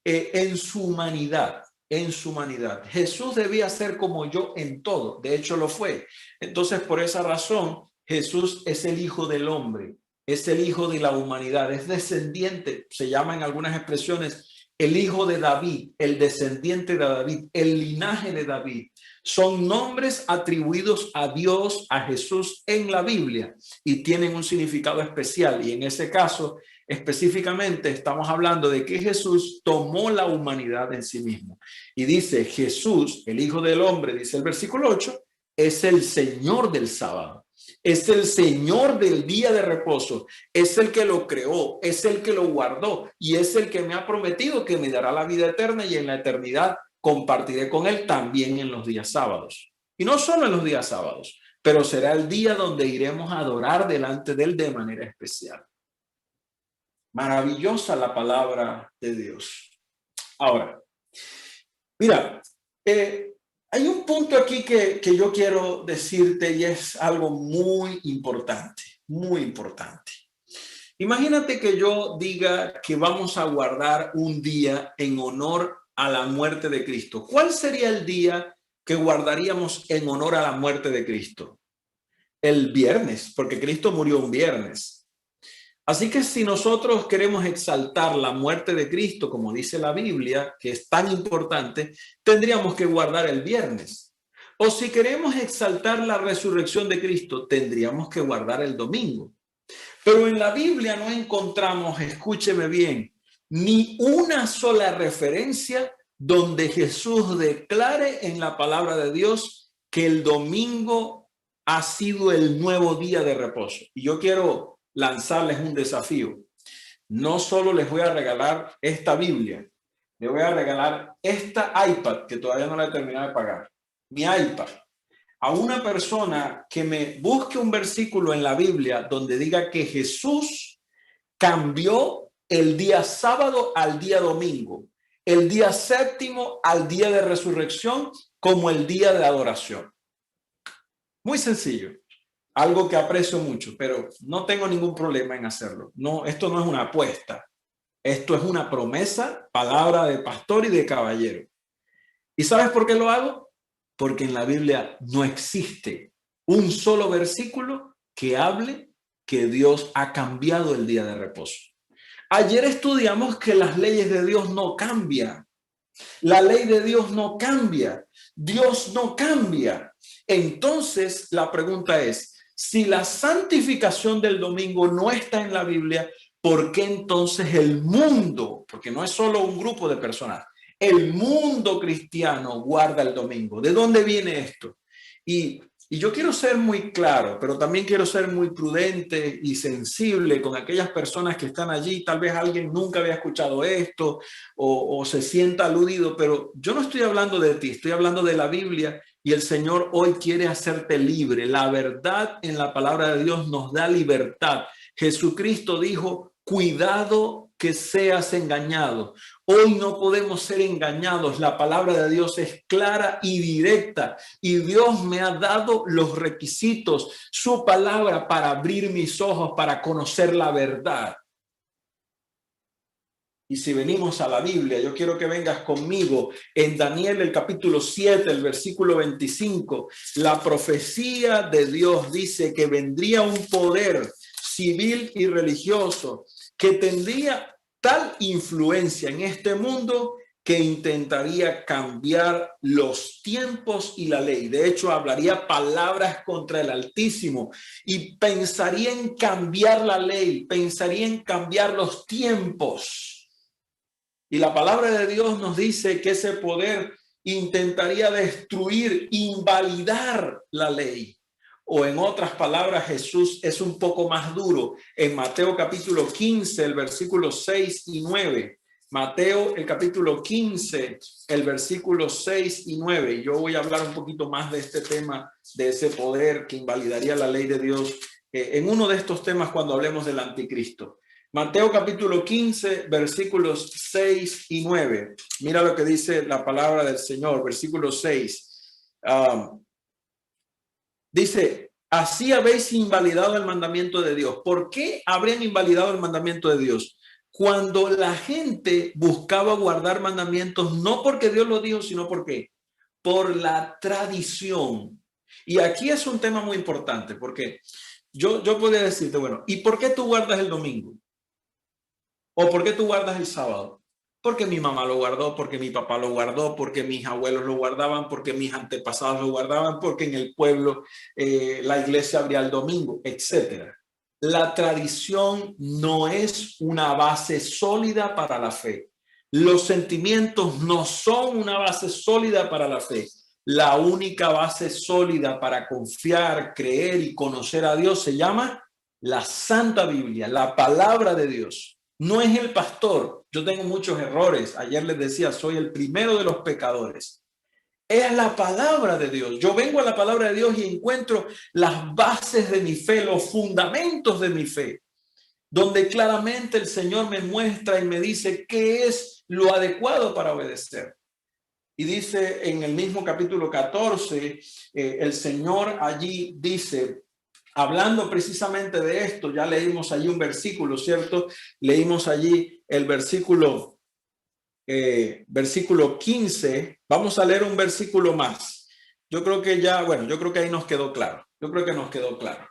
en su humanidad. En su humanidad. Jesús debía ser como yo en todo, de hecho lo fue. Entonces, por esa razón, Jesús es el Hijo del Hombre, es el Hijo de la humanidad, es descendiente, se llama en algunas expresiones el Hijo de David, el descendiente de David, el linaje de David. Son nombres atribuidos a Dios, a Jesús en la Biblia y tienen un significado especial. Y en ese caso, específicamente, estamos hablando de que Jesús tomó la humanidad en sí mismo. Y dice, Jesús, el Hijo del Hombre, dice el versículo 8, es el Señor del sábado. Es el Señor del día de reposo, es el que lo creó, es el que lo guardó y es el que me ha prometido que me dará la vida eterna y en la eternidad compartiré con él también en los días sábados. Y no solo en los días sábados, pero será el día donde iremos a adorar delante de él de manera especial. Maravillosa la palabra de Dios. Ahora, mira, hay un punto aquí que yo quiero decirte y es algo muy importante, muy importante. Imagínate que yo diga que vamos a guardar un día en honor a la muerte de Cristo. ¿Cuál sería el día que guardaríamos en honor a la muerte de Cristo? El viernes, porque Cristo murió un viernes. Así que si nosotros queremos exaltar la muerte de Cristo, como dice la Biblia, que es tan importante, tendríamos que guardar el viernes. O si queremos exaltar la resurrección de Cristo, tendríamos que guardar el domingo. Pero en la Biblia no encontramos, escúcheme bien, ni una sola referencia donde Jesús declare en la palabra de Dios que el domingo ha sido el nuevo día de reposo. Y yo quiero lanzarles un desafío. No solo les voy a regalar esta Biblia, les voy a regalar esta iPad que todavía no la he terminado de pagar, mi iPad, a una persona que me busque un versículo en la Biblia donde diga que Jesús cambió el día sábado al día domingo, el día séptimo al día de resurrección como el día de adoración. Muy sencillo, algo que aprecio mucho, pero no tengo ningún problema en hacerlo. No, esto no es una apuesta, esto es una promesa, palabra de pastor y de caballero. ¿Y sabes por qué lo hago? Porque en la Biblia no existe un solo versículo que hable que Dios ha cambiado el día de reposo. Ayer estudiamos que las leyes de Dios no cambian. La ley de Dios no cambia. Dios no cambia. Entonces, la pregunta es, si la santificación del domingo no está en la Biblia, ¿por qué entonces el mundo, porque no es solo un grupo de personas, el mundo cristiano guarda el domingo? ¿De dónde viene esto? Y yo quiero ser muy claro, pero también quiero ser muy prudente y sensible con aquellas personas que están allí. Tal vez alguien nunca había escuchado esto o se sienta aludido, pero yo no estoy hablando de ti, estoy hablando de la Biblia y el Señor hoy quiere hacerte libre. La verdad en la palabra de Dios nos da libertad. Jesucristo dijo, cuidado que seas engañado. Hoy no podemos ser engañados. La palabra de Dios es clara y directa y Dios me ha dado los requisitos, su palabra para abrir mis ojos, para conocer la verdad. Y si venimos a la Biblia, yo quiero que vengas conmigo en Daniel el capítulo 7, el versículo 25. La profecía de Dios dice que vendría un poder civil y religioso que tendría tal influencia en este mundo que intentaría cambiar los tiempos y la ley. De hecho, hablaría palabras contra el Altísimo y pensaría en cambiar la ley, pensaría en cambiar los tiempos. Y la palabra de Dios nos dice que ese poder intentaría destruir, invalidar la ley. O en otras palabras, Jesús es un poco más duro. En Mateo capítulo 15, el versículo 6 y 9. Mateo, el capítulo 15, el versículo 6 y 9. Yo voy a hablar un poquito más de este tema, de ese poder que invalidaría la ley de Dios en uno de estos temas cuando hablemos del anticristo. Mateo capítulo 15, versículos 6 y 9. Mira lo que dice la palabra del Señor, versículo 6. Dice, así habéis invalidado el mandamiento de Dios. ¿Por qué habrían invalidado el mandamiento de Dios? Cuando la gente buscaba guardar mandamientos, no porque Dios lo dijo, sino porque por la tradición. Y aquí es un tema muy importante, porque yo podría decirte, bueno, ¿y por qué tú guardas el domingo? ¿O por qué tú guardas el sábado? Porque mi mamá lo guardó, porque mi papá lo guardó, porque mis abuelos lo guardaban, porque mis antepasados lo guardaban, porque en el pueblo la iglesia abría el domingo, etc. La tradición no es una base sólida para la fe. Los sentimientos no son una base sólida para la fe. La única base sólida para confiar, creer y conocer a Dios se llama la Santa Biblia, la palabra de Dios. No es el pastor. Yo tengo muchos errores. Ayer les decía, soy el primero de los pecadores. Es la palabra de Dios. Yo vengo a la palabra de Dios y encuentro las bases de mi fe, los fundamentos de mi fe, donde claramente el Señor me muestra y me dice qué es lo adecuado para obedecer. Y dice en el mismo capítulo 14, el Señor allí dice, hablando precisamente de esto, ya leímos allí un versículo, ¿cierto? Leímos allí el versículo 15. Vamos a leer un versículo más. Yo creo que ya, bueno, yo creo que ahí nos quedó claro. Yo creo que nos quedó claro.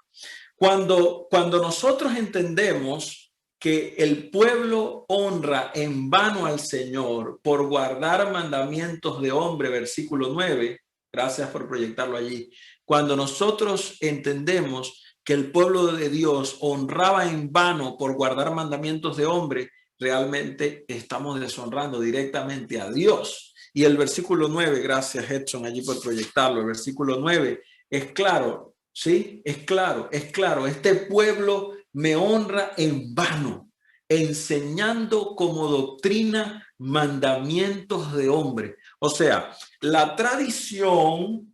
Cuando nosotros entendemos que el pueblo honra en vano al Señor por guardar mandamientos de hombre, versículo 9, gracias por proyectarlo allí. Cuando nosotros entendemos que el pueblo de Dios honraba en vano por guardar mandamientos de hombre, realmente estamos deshonrando directamente a Dios. Y el versículo 9, gracias Edson allí por proyectarlo, el versículo 9 es claro, ¿sí? Es claro, es claro. Este pueblo me honra en vano, enseñando como doctrina mandamientos de hombre. O sea, la tradición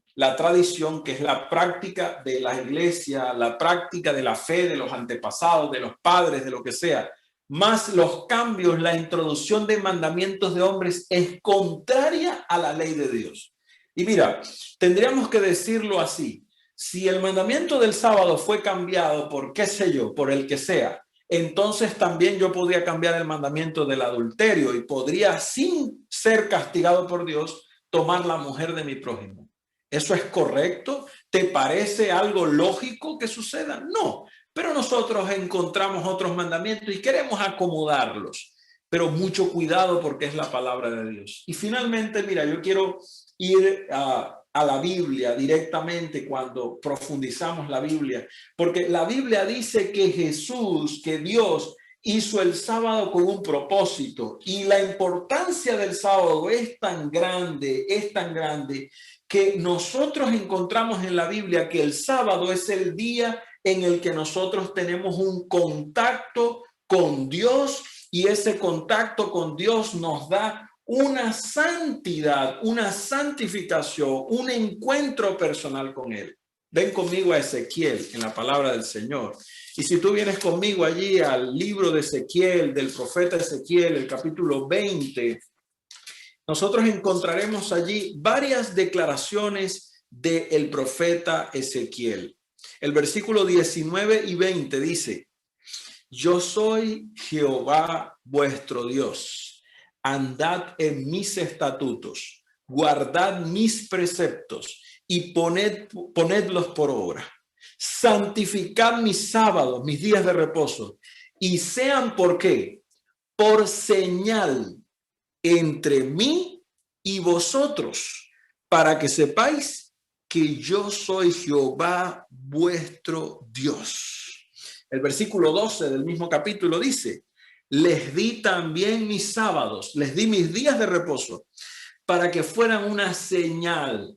que es la práctica de la iglesia, la práctica de la fe de los antepasados, de los padres, de lo que sea, más los cambios, la introducción de mandamientos de hombres es contraria a la ley de Dios. Y mira, tendríamos que decirlo así: si el mandamiento del sábado fue cambiado por qué sé yo, por el que sea, entonces también yo podría cambiar el mandamiento del adulterio y podría, sin ser castigado por Dios, tomar la mujer de mi prójimo. ¿Eso es correcto? ¿Te parece algo lógico que suceda? No, pero nosotros encontramos otros mandamientos y queremos acomodarlos. Pero mucho cuidado porque es la palabra de Dios. Y finalmente, mira, yo quiero ir a la Biblia directamente cuando profundizamos la Biblia, porque la Biblia dice que Jesús, que Dios hizo el sábado con un propósito, y la importancia del sábado es tan grande, que nosotros encontramos en la Biblia que el sábado es el día en el que nosotros tenemos un contacto con Dios, y ese contacto con Dios nos da una santidad, una santificación, un encuentro personal con Él. Ven conmigo a Ezequiel en la palabra del Señor. Y si tú vienes conmigo allí al libro de Ezequiel, del profeta Ezequiel, el capítulo 20, nosotros encontraremos allí varias declaraciones del profeta Ezequiel. El versículo 19 y 20 dice: yo soy Jehová vuestro Dios. Andad en mis estatutos, guardad mis preceptos y ponedlos por obra. Santificad mis sábados, mis días de reposo, y sean ¿por qué? Por señal entre mí y vosotros, para que sepáis que yo soy Jehová vuestro Dios. El versículo 12 del mismo capítulo dice: les di también mis sábados, les di mis días de reposo, para que fueran una señal,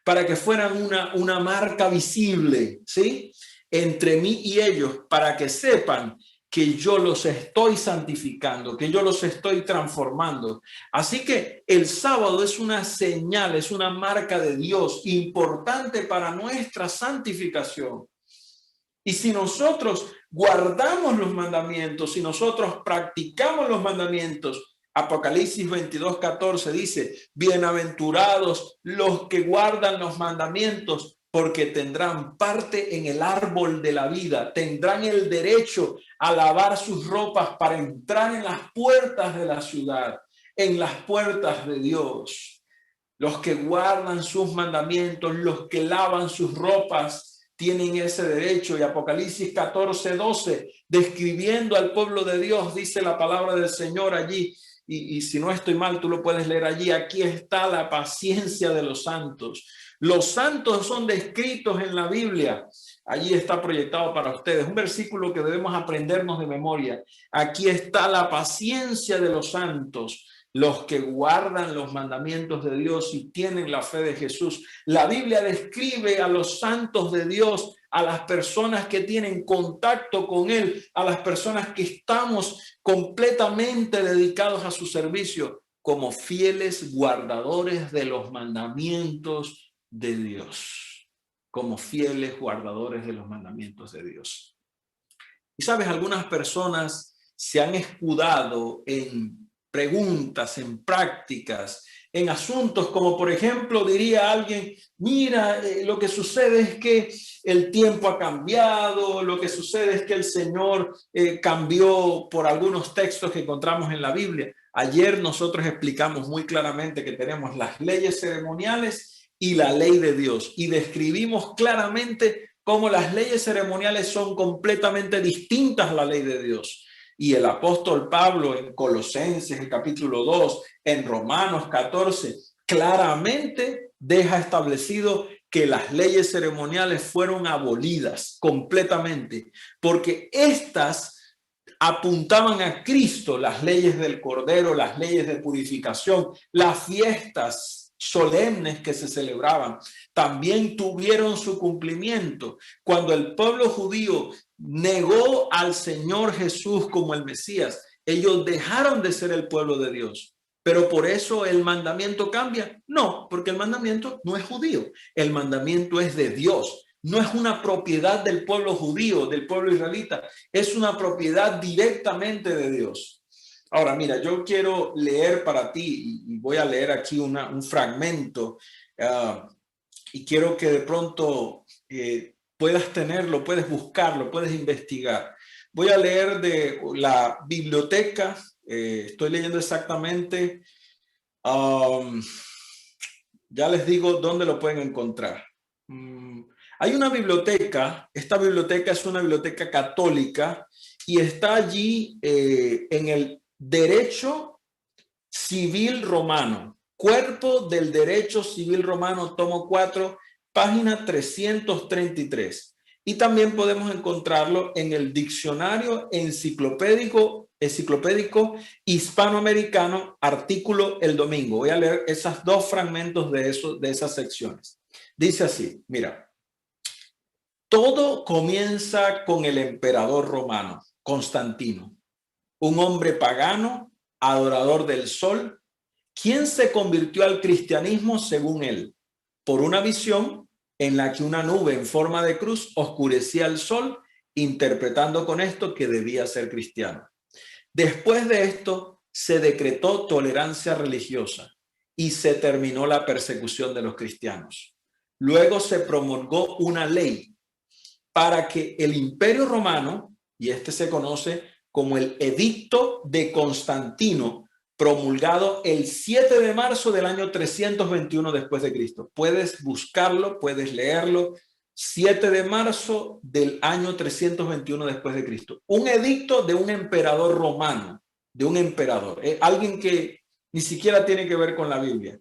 para que fueran una marca visible, ¿sí? Entre mí y ellos, para que sepan que yo los estoy santificando, que yo los estoy transformando. Así que el sábado es una señal, es una marca de Dios importante para nuestra santificación. Y si nosotros guardamos los mandamientos, si nosotros practicamos los mandamientos, Apocalipsis 22:14 dice: bienaventurados los que guardan los mandamientos, porque tendrán parte en el árbol de la vida, tendrán el derecho a lavar sus ropas para entrar en las puertas de la ciudad, en las puertas de Dios. Los que guardan sus mandamientos, los que lavan sus ropas, tienen ese derecho. Y Apocalipsis 14:12, describiendo al pueblo de Dios, dice la palabra del Señor allí, y si no estoy mal, tú lo puedes leer allí: aquí está la paciencia de los santos. Los santos son descritos en la Biblia. Allí está proyectado para ustedes un versículo que debemos aprendernos de memoria. Aquí está la paciencia de los santos, los que guardan los mandamientos de Dios y tienen la fe de Jesús. La Biblia describe a los santos de Dios, a las personas que tienen contacto con Él, a las personas que estamos completamente dedicados a su servicio, como fieles guardadores de los mandamientos de Dios, como fieles guardadores de los mandamientos de Dios. Y sabes, algunas personas se han escudado en preguntas, en prácticas, en asuntos como, por ejemplo, diría alguien: mira, lo que sucede es que el tiempo ha cambiado, lo que sucede es que el Señor cambió por algunos textos que encontramos en la Biblia. Ayer nosotros explicamos muy claramente que tenemos las leyes ceremoniales y la ley de Dios, y describimos claramente cómo las leyes ceremoniales son completamente distintas a la ley de Dios. Y el apóstol Pablo en Colosenses, el capítulo 2, en Romanos 14, claramente deja establecido que las leyes ceremoniales fueron abolidas completamente, porque estas apuntaban a Cristo, las leyes del Cordero, las leyes de purificación, las fiestas solemnes que se celebraban, también tuvieron su cumplimiento. Cuando el pueblo judío negó al Señor Jesús como el Mesías, ellos dejaron de ser el pueblo de Dios. Pero por eso el mandamiento cambia. No, porque el mandamiento no es judío. El mandamiento es de Dios. No es una propiedad del pueblo judío, del pueblo israelita. Es una propiedad directamente de Dios. Ahora, mira, yo quiero leer para ti y voy a leer aquí un fragmento y quiero que de pronto puedas tenerlo, puedes buscarlo, puedes investigar. Voy a leer de la biblioteca. Estoy leyendo exactamente. Ya les digo dónde lo pueden encontrar. Hay una biblioteca. Esta biblioteca es una biblioteca católica y está allí en el Derecho Civil Romano. Cuerpo del Derecho Civil Romano, tomo 4, página 333. Y también podemos encontrarlo en el Diccionario Enciclopédico Hispanoamericano, artículo El Domingo. Voy a leer esos dos fragmentos de esas secciones. Dice así, mira, todo comienza con el emperador romano, Constantino, un hombre pagano, adorador del sol, quien se convirtió al cristianismo según él, por una visión en la que una nube en forma de cruz oscurecía el sol, interpretando con esto que debía ser cristiano. Después de esto, se decretó tolerancia religiosa y se terminó la persecución de los cristianos. Luego se promulgó una ley para que el Imperio Romano, y este se conoce como el Edicto de Constantino, promulgado el 7 de marzo del año 321 después de Cristo. Puedes buscarlo, puedes leerlo. 7 de marzo del año 321 después de Cristo. Un edicto de un emperador romano, de un emperador, alguien que ni siquiera tiene que ver con la Biblia.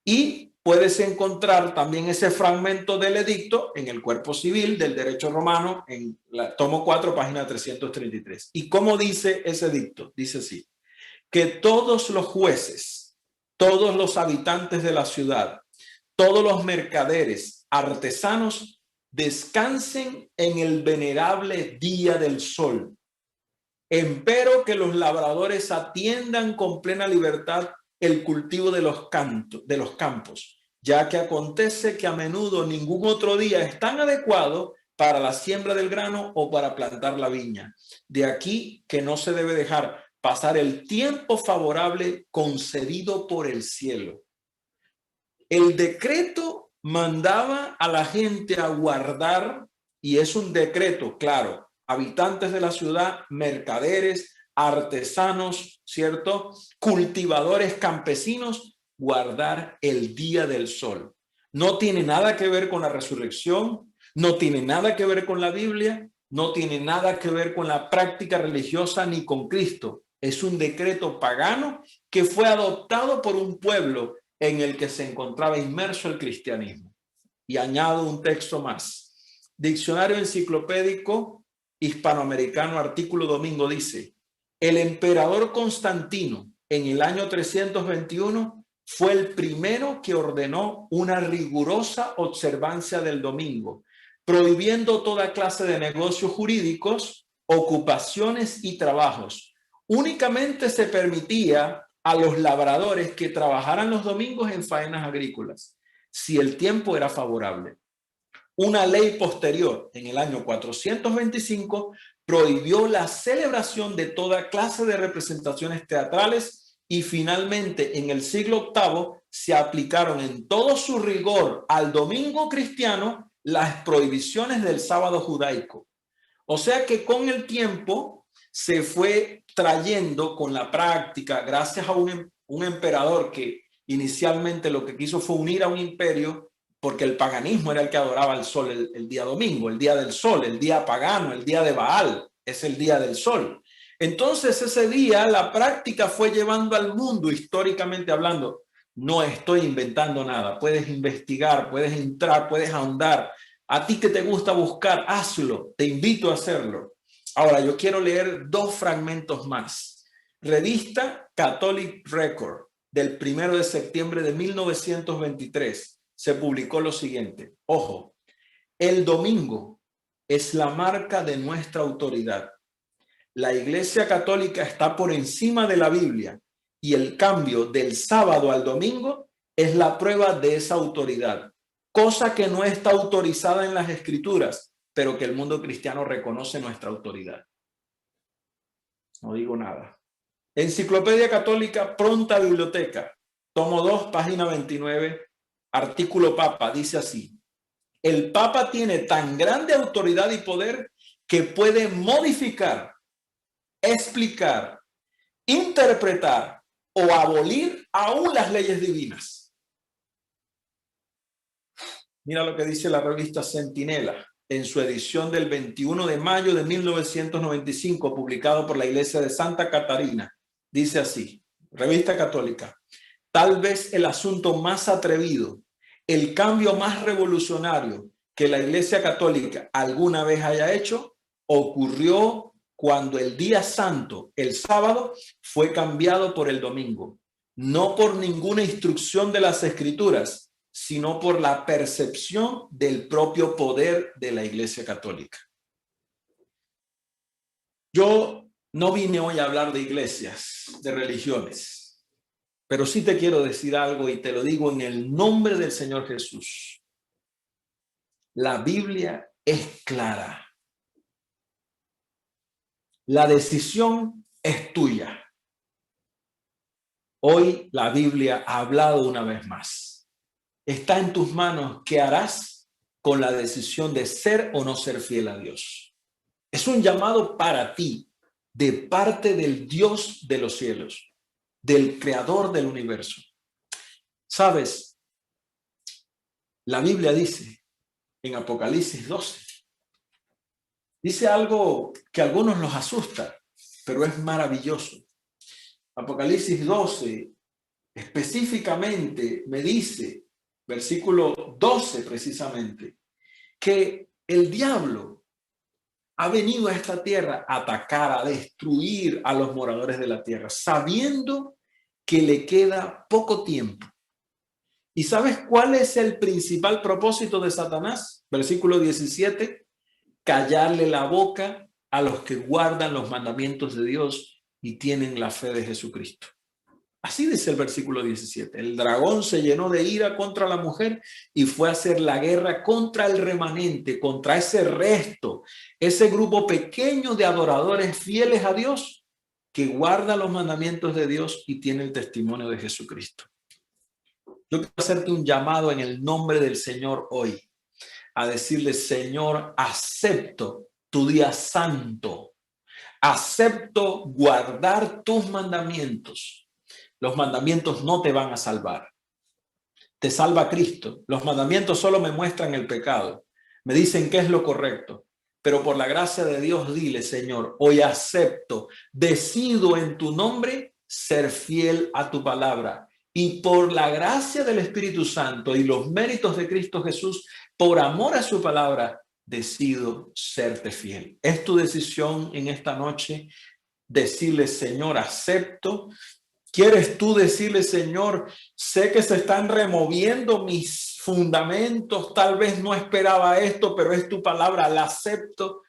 Y puedes encontrar también ese fragmento del edicto en el cuerpo civil del derecho romano, en la tomo 4, página 333. ¿Y cómo dice ese edicto? Dice así, que todos los jueces, todos los habitantes de la ciudad, todos los mercaderes, artesanos, descansen en el venerable día del sol. Empero que los labradores atiendan con plena libertad el cultivo de los campos, ya que acontece que a menudo ningún otro día es tan adecuado para la siembra del grano o para plantar la viña. De aquí que no se debe dejar pasar el tiempo favorable concedido por el cielo. El decreto mandaba a la gente a guardar, y es un decreto, claro, habitantes de la ciudad, mercaderes, artesanos, ¿cierto? Cultivadores, campesinos, guardar el día del sol. No tiene nada que ver con la resurrección, no tiene nada que ver con la Biblia, no tiene nada que ver con la práctica religiosa ni con Cristo. Es un decreto pagano que fue adoptado por un pueblo en el que se encontraba inmerso el cristianismo. Y añado un texto más. Diccionario Enciclopédico Hispanoamericano, artículo Domingo, dice, el emperador Constantino en el año 321 fue el primero que ordenó una rigurosa observancia del domingo, prohibiendo toda clase de negocios jurídicos, ocupaciones y trabajos. Únicamente se permitía a los labradores que trabajaran los domingos en faenas agrícolas, si el tiempo era favorable. Una ley posterior, en el año 425, prohibió la celebración de toda clase de representaciones teatrales y finalmente en el siglo VIII se aplicaron en todo su rigor al domingo cristiano las prohibiciones del sábado judaico. O sea que con el tiempo se fue trayendo con la práctica, gracias a un emperador que inicialmente lo que quiso fue unir a un imperio, porque el paganismo era el que adoraba el sol el día domingo, el día del sol, el día pagano, el día de Baal, es el día del sol. Entonces ese día la práctica fue llevando al mundo, históricamente hablando. No estoy inventando nada, puedes investigar, puedes entrar, puedes ahondar. A ti que te gusta buscar, hazlo, te invito a hacerlo. Ahora, yo quiero leer dos fragmentos más. Revista Catholic Record del 1 de septiembre de 1923 se publicó lo siguiente. Ojo, el domingo es la marca de nuestra autoridad. La Iglesia Católica está por encima de la Biblia y el cambio del sábado al domingo es la prueba de esa autoridad, cosa que no está autorizada en las Escrituras, pero que el mundo cristiano reconoce nuestra autoridad. No digo nada. Enciclopedia Católica, Pronta Biblioteca, tomo 2, página 29, artículo Papa, dice así: el Papa tiene tan grande autoridad y poder que puede modificar, explicar, interpretar o abolir aún las leyes divinas. Mira lo que dice la revista Centinela en su edición del 21 de mayo de 1995, publicado por la Iglesia de Santa Catarina. Dice así, revista católica: tal vez el asunto más atrevido, el cambio más revolucionario que la Iglesia Católica alguna vez haya hecho, ocurrió cuando el día santo, el sábado, fue cambiado por el domingo. No por ninguna instrucción de las Escrituras, sino por la percepción del propio poder de la Iglesia Católica. Yo no vine hoy a hablar de iglesias, de religiones, pero sí te quiero decir algo y te lo digo en el nombre del Señor Jesús. La Biblia es clara. La decisión es tuya. Hoy la Biblia ha hablado una vez más. Está en tus manos qué harás con la decisión de ser o no ser fiel a Dios. Es un llamado para ti, de parte del Dios de los cielos, del Creador del universo. ¿Sabes? La Biblia dice en Apocalipsis 12, dice algo que a algunos los asusta, pero es maravilloso. Apocalipsis 12 específicamente me dice, versículo 12 precisamente, que el diablo ha venido a esta tierra a atacar, a destruir a los moradores de la tierra, sabiendo que le queda poco tiempo. ¿Y sabes cuál es el principal propósito de Satanás? Versículo 17, callarle la boca a los que guardan los mandamientos de Dios y tienen la fe de Jesucristo. Así dice el versículo 17. El dragón se llenó de ira contra la mujer y fue a hacer la guerra contra el remanente, contra ese resto, ese grupo pequeño de adoradores fieles a Dios que guarda los mandamientos de Dios y tiene el testimonio de Jesucristo. Yo quiero hacerte un llamado en el nombre del Señor hoy a decirle: Señor, acepto tu día santo, acepto guardar tus mandamientos. Los mandamientos no te van a salvar. Te salva Cristo. Los mandamientos solo me muestran el pecado. Me dicen qué es lo correcto. Pero por la gracia de Dios, dile: Señor, hoy acepto, decido en tu nombre ser fiel a tu palabra. Y por la gracia del Espíritu Santo y los méritos de Cristo Jesús, por amor a su palabra, decido serte fiel. Es tu decisión en esta noche decirle: Señor, acepto. ¿Quieres tú decirle: Señor, sé que se están removiendo mis fundamentos, tal vez no esperaba esto, pero es tu palabra, la acepto?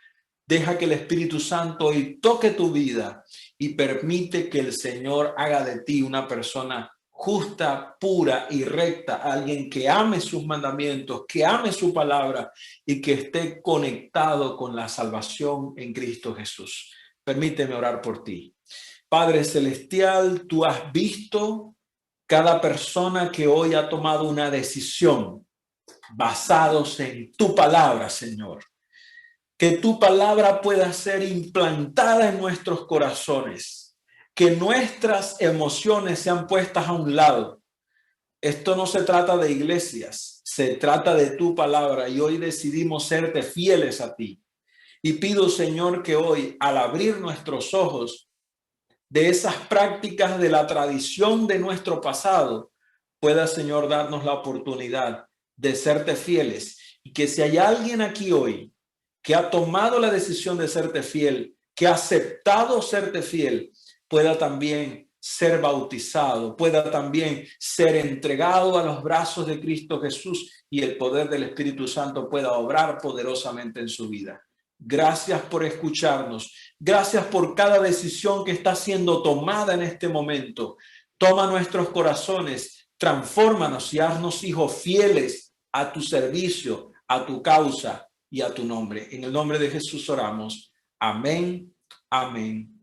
Deja que el Espíritu Santo hoy toque tu vida y permite que el Señor haga de ti una persona justa, pura y recta, alguien que ame sus mandamientos, que ame su palabra y que esté conectado con la salvación en Cristo Jesús. Permíteme orar por ti. Padre Celestial, tú has visto cada persona que hoy ha tomado una decisión basados en tu palabra, Señor. Que tu palabra pueda ser implantada en nuestros corazones, que nuestras emociones sean puestas a un lado. Esto no se trata de iglesias, se trata de tu palabra y hoy decidimos serte fieles a ti. Y pido, Señor, que hoy, al abrir nuestros ojos de esas prácticas de la tradición de nuestro pasado, pueda, Señor, darnos la oportunidad de serte fieles. Y que si hay alguien aquí hoy que ha tomado la decisión de serte fiel, que ha aceptado serte fiel, pueda también ser bautizado, pueda también ser entregado a los brazos de Cristo Jesús y el poder del Espíritu Santo pueda obrar poderosamente en su vida. Gracias por escucharnos. Gracias por cada decisión que está siendo tomada en este momento. Toma nuestros corazones, transfórmanos y haznos hijos fieles a tu servicio, a tu causa y a tu nombre. En el nombre de Jesús oramos. Amén, amén